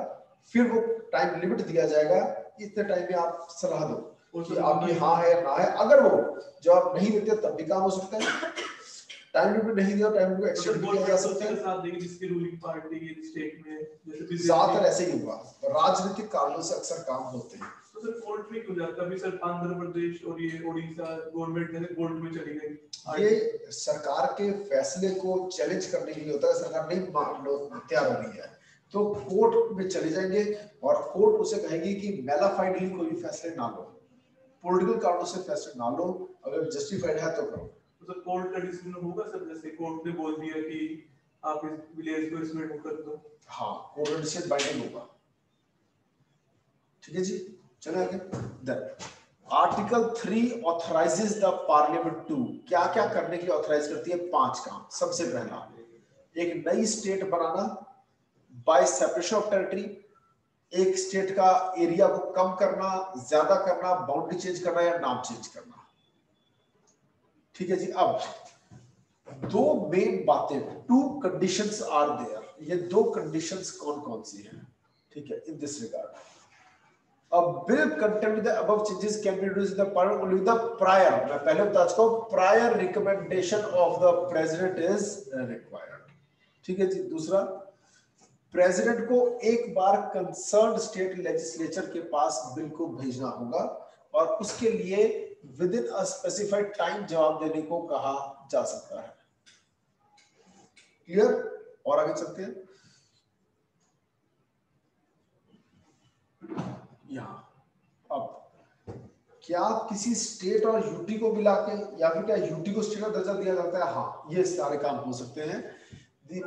फिर वो टाइम लिमिट दिया जाएगा, इतने टाइम में आप सलाह दो कि आपकी हाँ है या ना है। अगर वो जवाब नहीं देते तब भी काम हो सकता है, टाइम लिमिट नहीं दिया टाइम लिमिट एक्सटेंड किया जा सकता है।
साथ देंगे जिसकी रूलिंग पार्टी की स्टेट में, जैसे
ज्यादातर ऐसे ही हुआ, राजनीतिक कारणों से अक्सर काम होते हैं।
तो सर कोर्ट में क्यों जाता? अभी सर आंध्र प्रदेश और ये ओडिशा गवर्नमेंट ने कोर्ट में चली गई।
ये सरकार के फैसले को चैलेंज करने के लिए होता है, सरकार नहीं तैयार हो रही है तो कोर्ट में चले जाएंगे और कोर्ट उसे कहेगी कि मेलाफाइडली कोई फैसले ना लो, पॉलिटिकल कारणों से फैसले ना लो, अगर जस्टिफाइड है तो करो।
तो सर कोर्ट का डिसीजन होगा सर, जैसे कोर्ट ने बोल दिया कि आप इस विलेज को इसमें वो कर दो।
हाँ, कोर्ट का डिसीजन बाइंडिंग होगा। ठीक है जी, चले आगे। Then article 3 authorises the parliament to, क्या क्या करने के लिए ऑथराइज करती है? 5 काम। सबसे पहला, एक नई state banana bye separation of territory, एक स्टेट का एरिया को कम करना, ज्यादा करना, बाउंड्री चेंज करना या नाम चेंज करना। ठीक है जी। अब दो मेन बातें, 2 कंडीशंस आर देयर। ये 2 कंडीशंस कौन कौन सी हैं? ठीक है, in this regard a bill contained the above changes can be introduced in the parliament only with the prior, मैं पहले बता चुका हूं, prior recommendation of the president is required। ठीक है जी। दूसरा, प्रेसिडेंट को एक बार कंसर्न्ड स्टेट लेजिस्लेचर के पास बिल को भेजना होगा और उसके लिए with in a specified time जवाब देने को कहा जा सकता है। क्लियर? और आगे चलते हैं। यहाँ अब क्या किसी स्टेट और यूटी को मिला के या फिर क्या यूटी को स्टेट का दर्जा दिया जाता है? हाँ, ये सारे काम हो सकते हैं।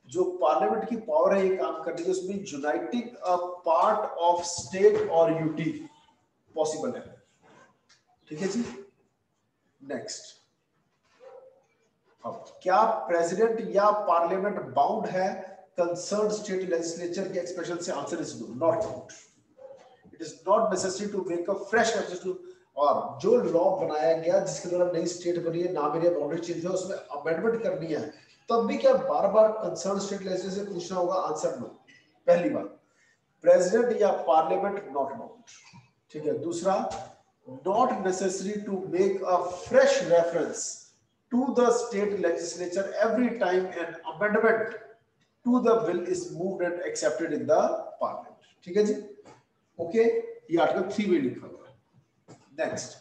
जो पार्लियामेंट की पावर है ये काम करने की, उसमें uniting a part of state और यूटी पॉसिबल है। ठीक है जी। नेक्स्ट, अब क्या प्रेसिडेंट या पार्लियामेंट बाउंड है कंसर्न्ड स्टेट लेजिस्लेचर के एक्सप्रेशन से? Answer is no, not bound. It is not necessary to make a fresh constitution, और जो लॉ बनाया गया जिसके द्वारा नई स्टेट बनी है, नाम एरिया बाउंड्री चेंज है, उसमें अमेंडमेंट करनी है, तब भी क्या बार बार कंसर्न स्टेट लेजिस्लेचर से पूछना होगा? Answer no. पहली बात, प्रेसिडेंट या पार्लियामेंट नॉट बाउंड। ठीक है। दूसरा, not necessary to make a fresh reference to the state legislature every time an amendment to the bill is moved and accepted in the parliament. ठीक है जी, ओके, ये आर्टिकल 3 में लिखा हुआ है। नेक्स्ट,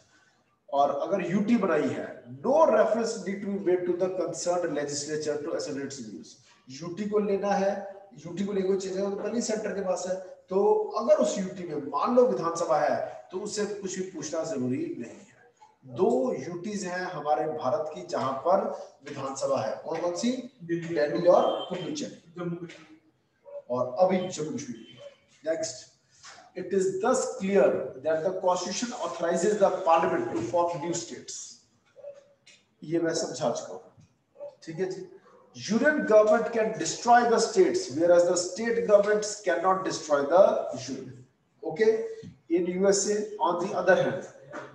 और अगर यूटी बनाई है, no reference need to be made to the concerned legislature to assent its views. UT को लेना है, यूटी को लेकर चीजें तो पहले सेंटर के पास है, तो अगर उस यूटी में मान लो विधानसभा है तो उससे कुछ भी पूछना जरूरी नहीं है। दो यूटीज हैं हमारे भारत की जहां पर विधानसभा है, कौन कौन सी? दिल्ली और पुडुचेरी, और अभी Jammu Kashmir. Next, it is thus clear that the constitution authorizes the parliament to form new states. ये मैं समझा चुका हूं, ठीक है जी। Union government can destroy the states, whereas the state governments cannot destroy the union. Okay? In USA, on the other hand,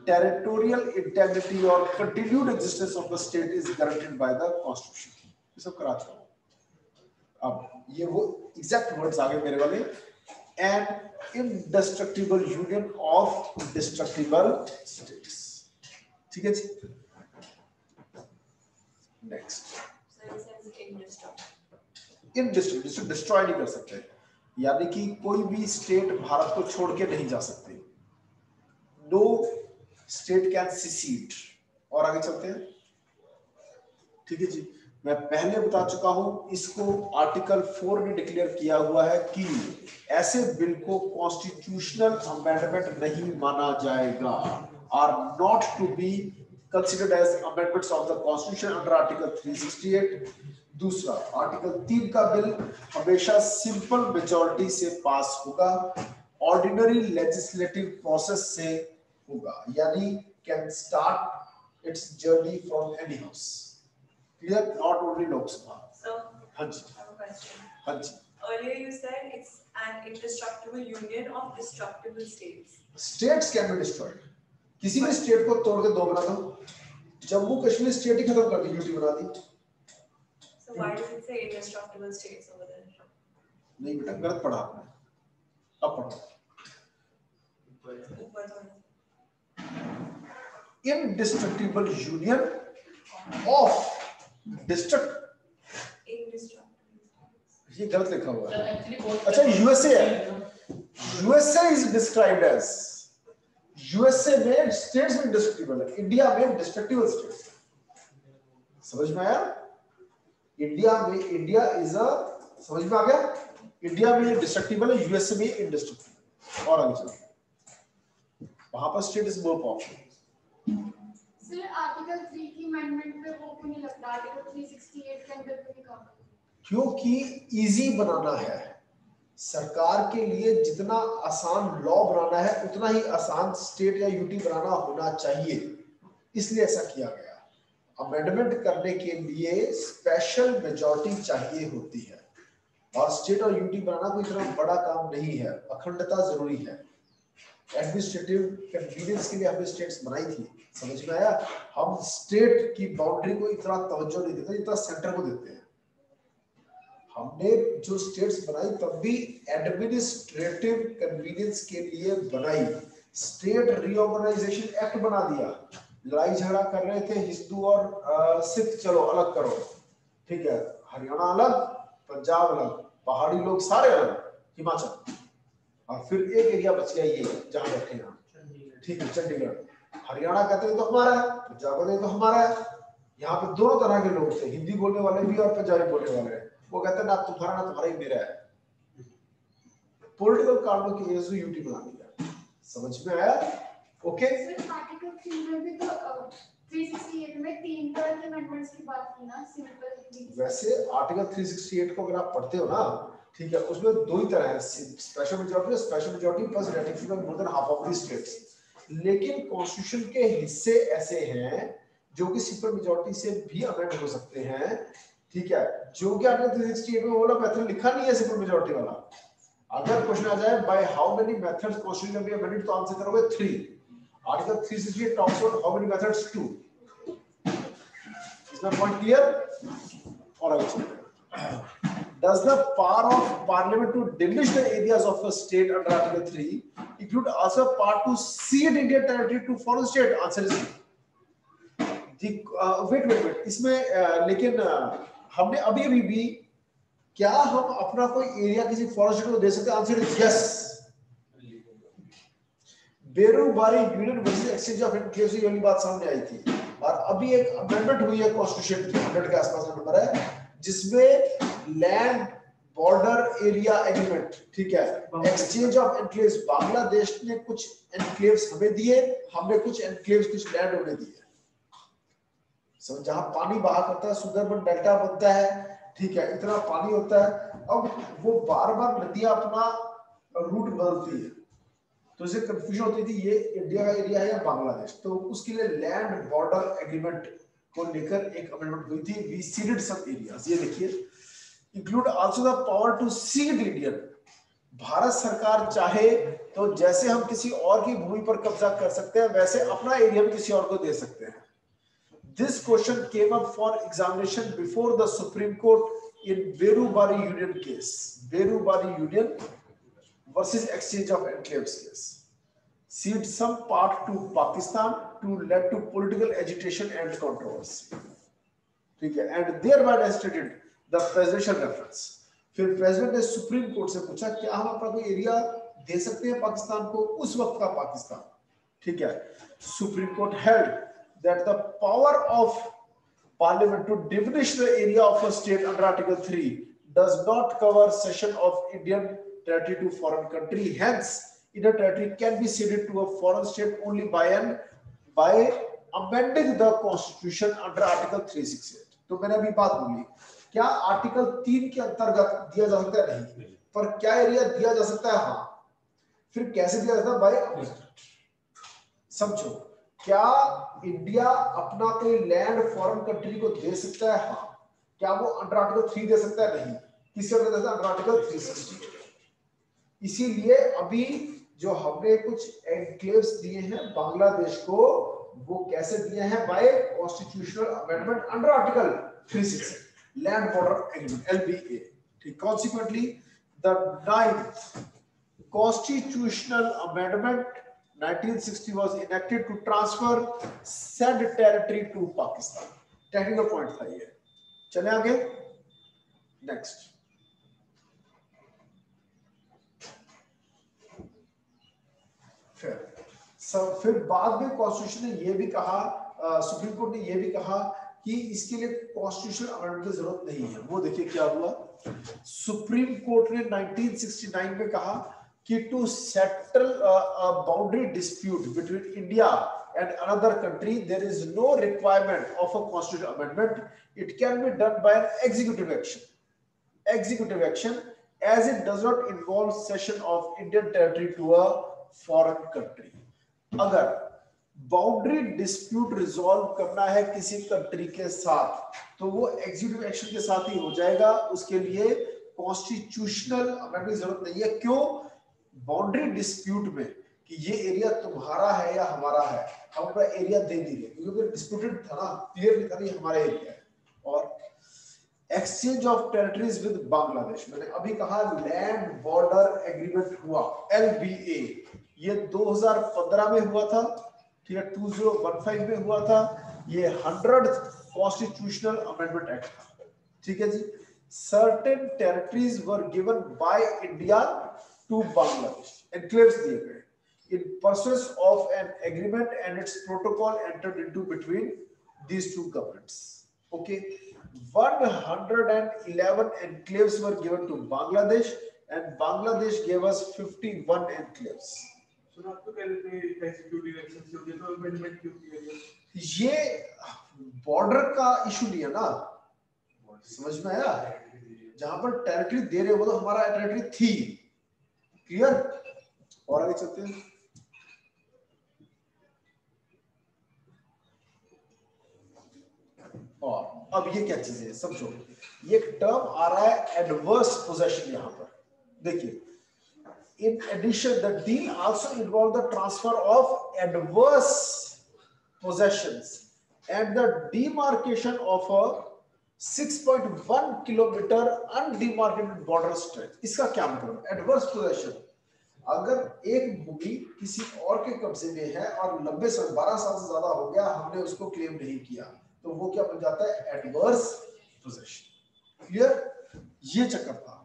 territorial integrity or continued existence of the state is guaranteed by the constitution. ये सब करा चुका हूं। अब ये वो exact words आ गए मेरे वाले, and indestructible union of destructible states. ठीक है जी। नेक्स्ट, इनडिस्ट्रक्टिबल, डिस्ट्रॉय नहीं कर सकते, यानी कि कोई भी स्टेट भारत को छोड़ के नहीं जा सकते। No state can secede. और आगे चलते हैं, ठीक है जी। मैं पहले बता चुका हूं, इसको आर्टिकल 4 ने डिक्लेयर किया हुआ है कि ऐसे बिल को कॉन्स्टिट्यूशनल अमेंडमेंट नहीं माना जाएगा, are not to be considered as amendments of the constitution under article 368। दूसरा, आर्टिकल 3 का बिल हमेशा सिंपल मेजॉरिटी से पास होगा, ऑर्डिनरी लेजिस्लेटिव प्रोसेस से होगा, यानी can start it's journey from any house. Clear? Not only Lok Sabha.
So,
हाँ जी,
I have a question.
हाँ जी।
Earlier you said it's an indestructible union of destructible states.
States can be destroyed. किसी भी स्टेट को तोड़ के दो बना दो, जम्मू कश्मीर स्टेट ही खत्म कर दी, यूटी बना दी।
So why does it say indestructible states over there?
नहीं बेटा, गलत पढ़ा आपने, अब पढ़ो। Indestructible union of ये गलत लिखा हुआ है। अच्छा, यूएसए है, USA is described as, USA में स्टेट्स में डिस्ट्रक्टिबल है, इंडिया में डिस्ट्रक्टिबल स्टेट्स। समझ में आया? इंडिया में इंडिया इज अ, समझ में आ गया? इंडिया में डिस्ट्रक्टिबल है, यूएसए में इनडिस्ट्रक्टिबल। और आगे चलो, वहां पर state is more powerful.
Sir, article 3 की अमेंडमेंट पे वो क्यों नहीं लगता? आर्टिकल 368 के अंदर क्यों नहीं काम?
क्योंकि इजी बनाना है सरकार के लिए, जितना आसान लॉ बनाना है उतना ही आसान स्टेट या यूटी बनाना होना चाहिए, इसलिए ऐसा किया गया। अमेंडमेंट करने के लिए स्पेशल मेजॉरिटी चाहिए होती है, और स्टेट और यूटी बनाना कोई इतना बड़ा काम नहीं है, अखंडता जरूरी है। एडमिनिस्ट्रेटिव कन्वीनियंस के लिए हमने स्टेट्स बनाई थी, समझ में आया? हम स्टेट की बाउंड्री को इतना तवज्जो नहीं देते जितना सेंटर को देते हैं। हमने जो स्टेट्स बनाई तब भी एडमिनिस्ट्रेटिव कन्वीनियंस के लिए बनाई। स्टेट रीऑर्गेनाइजेशन एक्ट बना दिया, लड़ाई झगड़ा कर रहे थे हिंदू और सिख, चलो अलग करो, ठीक है, हरियाणा अलग, पंजाब अलग, पहाड़ी लोग सारे अलग, हिमाचल, और फिर एक एरिया बच गया ये जहां बैठे हैं, ठीक है, चंडीगढ़। हरियाणा कहते हैं तो हमारा है, पंजाब कहते हैं तो हमारा है। यहाँ पे दोनों तरह के लोग थे, हिंदी बोलने वाले भी और पंजाबी बोलने वाले। वो कहते हैं ना तुम्हारा ना तुम्हारा ही मेरा है। पॉलिटिकल कारणों की वजह से यूटी बना दिया। समझ में आया? ओके।
सर, आर्टिकल 3 में भी तो 368 में 3 तरह के अमेंडमेंट्स की बात की ना, सिंपल।
वैसे आर्टिकल 368 को अगर आप पढ़ते हो ना, ठीक है, उसमें दो ही तरह है, special majority, special majority plus ratification more than half of the states. लेकिन कॉन्स्टिट्यूशन के हिस्से ऐसे हैं जो कि सिंपल मेजॉरिटी से भी अमेंड हो सकते हैं, ठीक है, जो कि आर्टिकल 368 में वाला मेथड लिखा नहीं है सिंपल मेजॉरिटी वाला। अगर क्वेश्चन आ जाए by how many methods constitution can be amended, तो आंसर करोगे 3। Article 368 talks about how many methods, 2। Is my point clear? और आगे चलते हैं। Does the power of parliament to demolish the areas of a state under Article 3 include also a power to cede Indian territory to foreign state? Answer is no. Wait wait wait इसमें लेकिन हमने अभी भी क्या हम अपना कोई एरिया किसी फॉरेन स्टेट को दे सकते हैं? Answer is yes. Berubari union versus exchange of enclaves, ये वाली बात सामने आई थी। और अभी एक अमेंडमेंट हुई है कॉन्स्टिट्यूशन की, 100 के आसपास नंबर है, जिसमें लैंड बॉर्डर एरिया एग्रीमेंट, ठीक है, एक्सचेंज ऑफ एनक्लेव्स, बांग्लादेश ने कुछ एनक्लेव्स हमें दिए, हमने कुछ एनक्लेव्स कुछ लैंड उन्हें दिए। सब जहां पानी बहा करता है, सुंदरबन डेल्टा बनता है, ठीक है, इतना पानी होता है। अब वो बार बार नदियां अपना रूट बदलती है, तो इसे कंफ्यूजन होती थी ये इंडिया का एरिया है या बांग्लादेश। तो उसके लिए लैंड बॉर्डर एग्रीमेंट को लेकर एक अमेंडमेंट हुई थी। वी सीडेड सम एरियाज, ये देखिए, include also the power to cede Indian. भारत सरकार चाहे तो जैसे हम किसी और की भूमि पर कब्जा कर सकते हैं, वैसे अपना एरिया भी किसी और को दे सकते हैं। This question came up for examination before the Supreme Court in Berubari Union case. Berubari Union versus exchange of enclaves case. Cede some part to Pakistan to lead to political agitation and controversy. ठीक है, and thereby restricted the presidential reference. फिर प्रेसिडेंट ने सुप्रीम कोर्ट से पूछा क्या हम अपना कोई एरिया दे सकते हैं पाकिस्तान को, उस वक्त का पाकिस्तान, ठीक है। Supreme court held that the power of parliament to diminish the area of a state under article 3 does not cover cession of Indian territory to foreign country. Hence Indian territory can be ceded to a foreign state only by amending the constitution under article 368. तो मैंने अभी बात बोली, क्या आर्टिकल 3 के अंतर्गत दिया जा सकता है? नहीं। पर क्या एरिया दिया जा सकता है? हाँ। फिर कैसे दिया जाता है? By amendment. समझो, क्या इंडिया अपना कोई लैंड फॉरेन कंट्री को दे सकता है? हाँ। क्या वो अंडर आर्टिकल 3 दे सकता है? नहीं। किसी और दे सकता है? Under article 360। इसीलिए अभी जो हमने कुछ एनक्लेव्स दिए हैं बांग्लादेश को, वो कैसे दिए हैं? By constitutional amendment under article 360, land border agreement, LBA। ठीक। Consequently the 9th constitutional amendment 1960 was enacted to transfer said territory to Pakistan. Technical point था ये। चले आगे, नेक्स्ट। फिर बाद में कॉन्स्टिट्यूशन ने ये भी कहा, सुप्रीम कोर्ट ने ये भी कहा कि इसके लिए कॉन्स्टिट्यूशनल अमेंडमेंट की जरूरत नहीं है। वो देखिए क्या हुआ, सुप्रीम कोर्ट ने 1969 में कहा कि to settle a boundary dispute between India and another country there is no requirement of a constitutional amendment. It can be done by an executive action as it does not involve cession of Indian territory to a foreign country. अगर बाउंड्री डिस्प्यूट रिजॉल्व करना है किसी कंट्री के साथ तो वो एग्जीक्यूटिव एक्शन के साथ ही हो जाएगा, उसके लिए कॉन्स्टिट्यूशनल अमेंडमेंट की जरूरत नहीं है। क्यों? बाउंड्री डिस्प्यूट में कि ये एरिया तुम्हारा है या हमारा है, हम अपना एरिया दे नहीं रहे क्योंकि डिस्प्यूटेड था ना, क्लियर नहीं था ये हमारा एरिया है। और exchange of territories with Bangladesh, मैंने अभी कहा लैंड बॉर्डर एग्रीमेंट हुआ, LBA, ये 2015 में हुआ था, ठीक है, 2015 में हुआ था। ये 100th कॉन्स्टिट्यूशनल अमेंडमेंट एक्ट था, ठीक है जी। Certain territories were given by India to Bangladesh, enclaves दिए गए in pursuance of an agreement and its protocol entered into between these two governments. Okay, 111 enclaves were given to Bangladesh and Bangladesh gave us 51 enclaves.
So आप तो कह रहे थे executive action से होगी, तो amendment क्यों किया गया?
ये बॉर्डर का इशू नहीं है ना, समझ में आया? जहां पर टेरिटरी दे रहे वो तो हमारा टेरिटरी थी, क्लियर? और आगे चलते हैं। और अब ये क्या चीज है समझो, ये टर्म आ रहा है एडवर्स पोजेशन। यहां पर देखिए, in addition the deal also involved the transfer of adverse possessions and the demarcation of a 6.1 kilometre undemarcated border stretch। इसका क्या मतलब? एडवर्स पोजेशन अगर एक भूमि किसी और के कब्जे में है और 90 साल 12 साल से ज्यादा हो गया, हमने उसको क्लेम नहीं किया, तो वो क्या बन जाता है? Adverse possession. क्लियर? ये चक्कर था।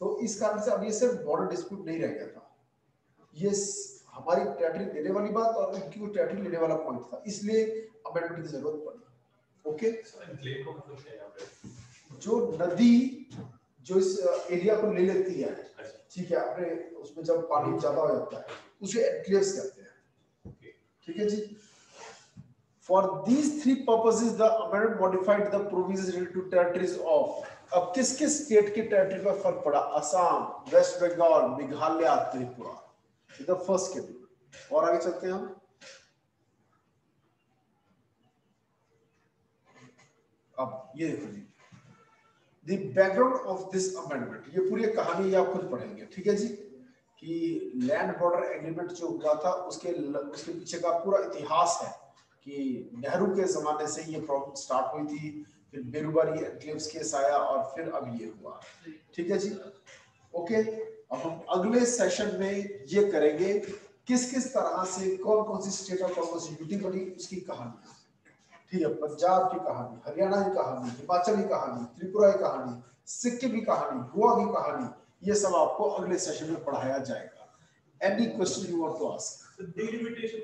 तो इस कारण से अब ये सिर्फ बॉर्डर डिस्प्यूट नहीं रह गया था, ये हमारी टेरिटरी देने वाली बात और उनकी कोई टेरिटरी लेने वाला पॉइंट था, इसलिए अमेंडमेंट की जरूरत पड़ी। ओके,
क्लेम का मतलब क्या है यहाँ पे?
जो नदी जो इस एरिया को ले लेती है, ठीक है, अपने उसमें जब पानी ज्यादा हो जाता है, उसे एनक्लेव्स कहते हैं। ठीक है जी। For these three purposes the amendment modified the provisions related to territories of, अब किस किस स्टेट की टेरिटरी पर फर्क पड़ा? Assam, West Bengal, Meghalaya, Tripura, the first schedule. और आगे चलते हैं हम। अब ये देखो जी, The background of this amendment, ये पूरी कहानी ये आप खुद पढ़ेंगे, ठीक है जी, कि लैंड बॉर्डर एग्रीमेंट जो हुआ था उसके पीछे का पूरा इतिहास है कि नेहरू के जमाने से ये प्रॉब्लम स्टार्ट हुई थी, फिर बेरुबारी एनक्लेव्स केस आया और फिर अब ये हुआ। ठीक है जी, ओके। अब हम अगले सेशन में ये करेंगे किस किस तरह से कौन कौन सी स्टेट और कौन कौन सी यूटी बनी, उसकी कहानी। ठीक है, पंजाब की कहानी, हरियाणा की कहानी, हिमाचल की कहानी, त्रिपुरा की कहानी, सिक्किम की कहानी, गोवा की कहानी, ये सब आपको अगले सेशन में पढ़ाया जाएगा। Any question you want to ask?
The delimitation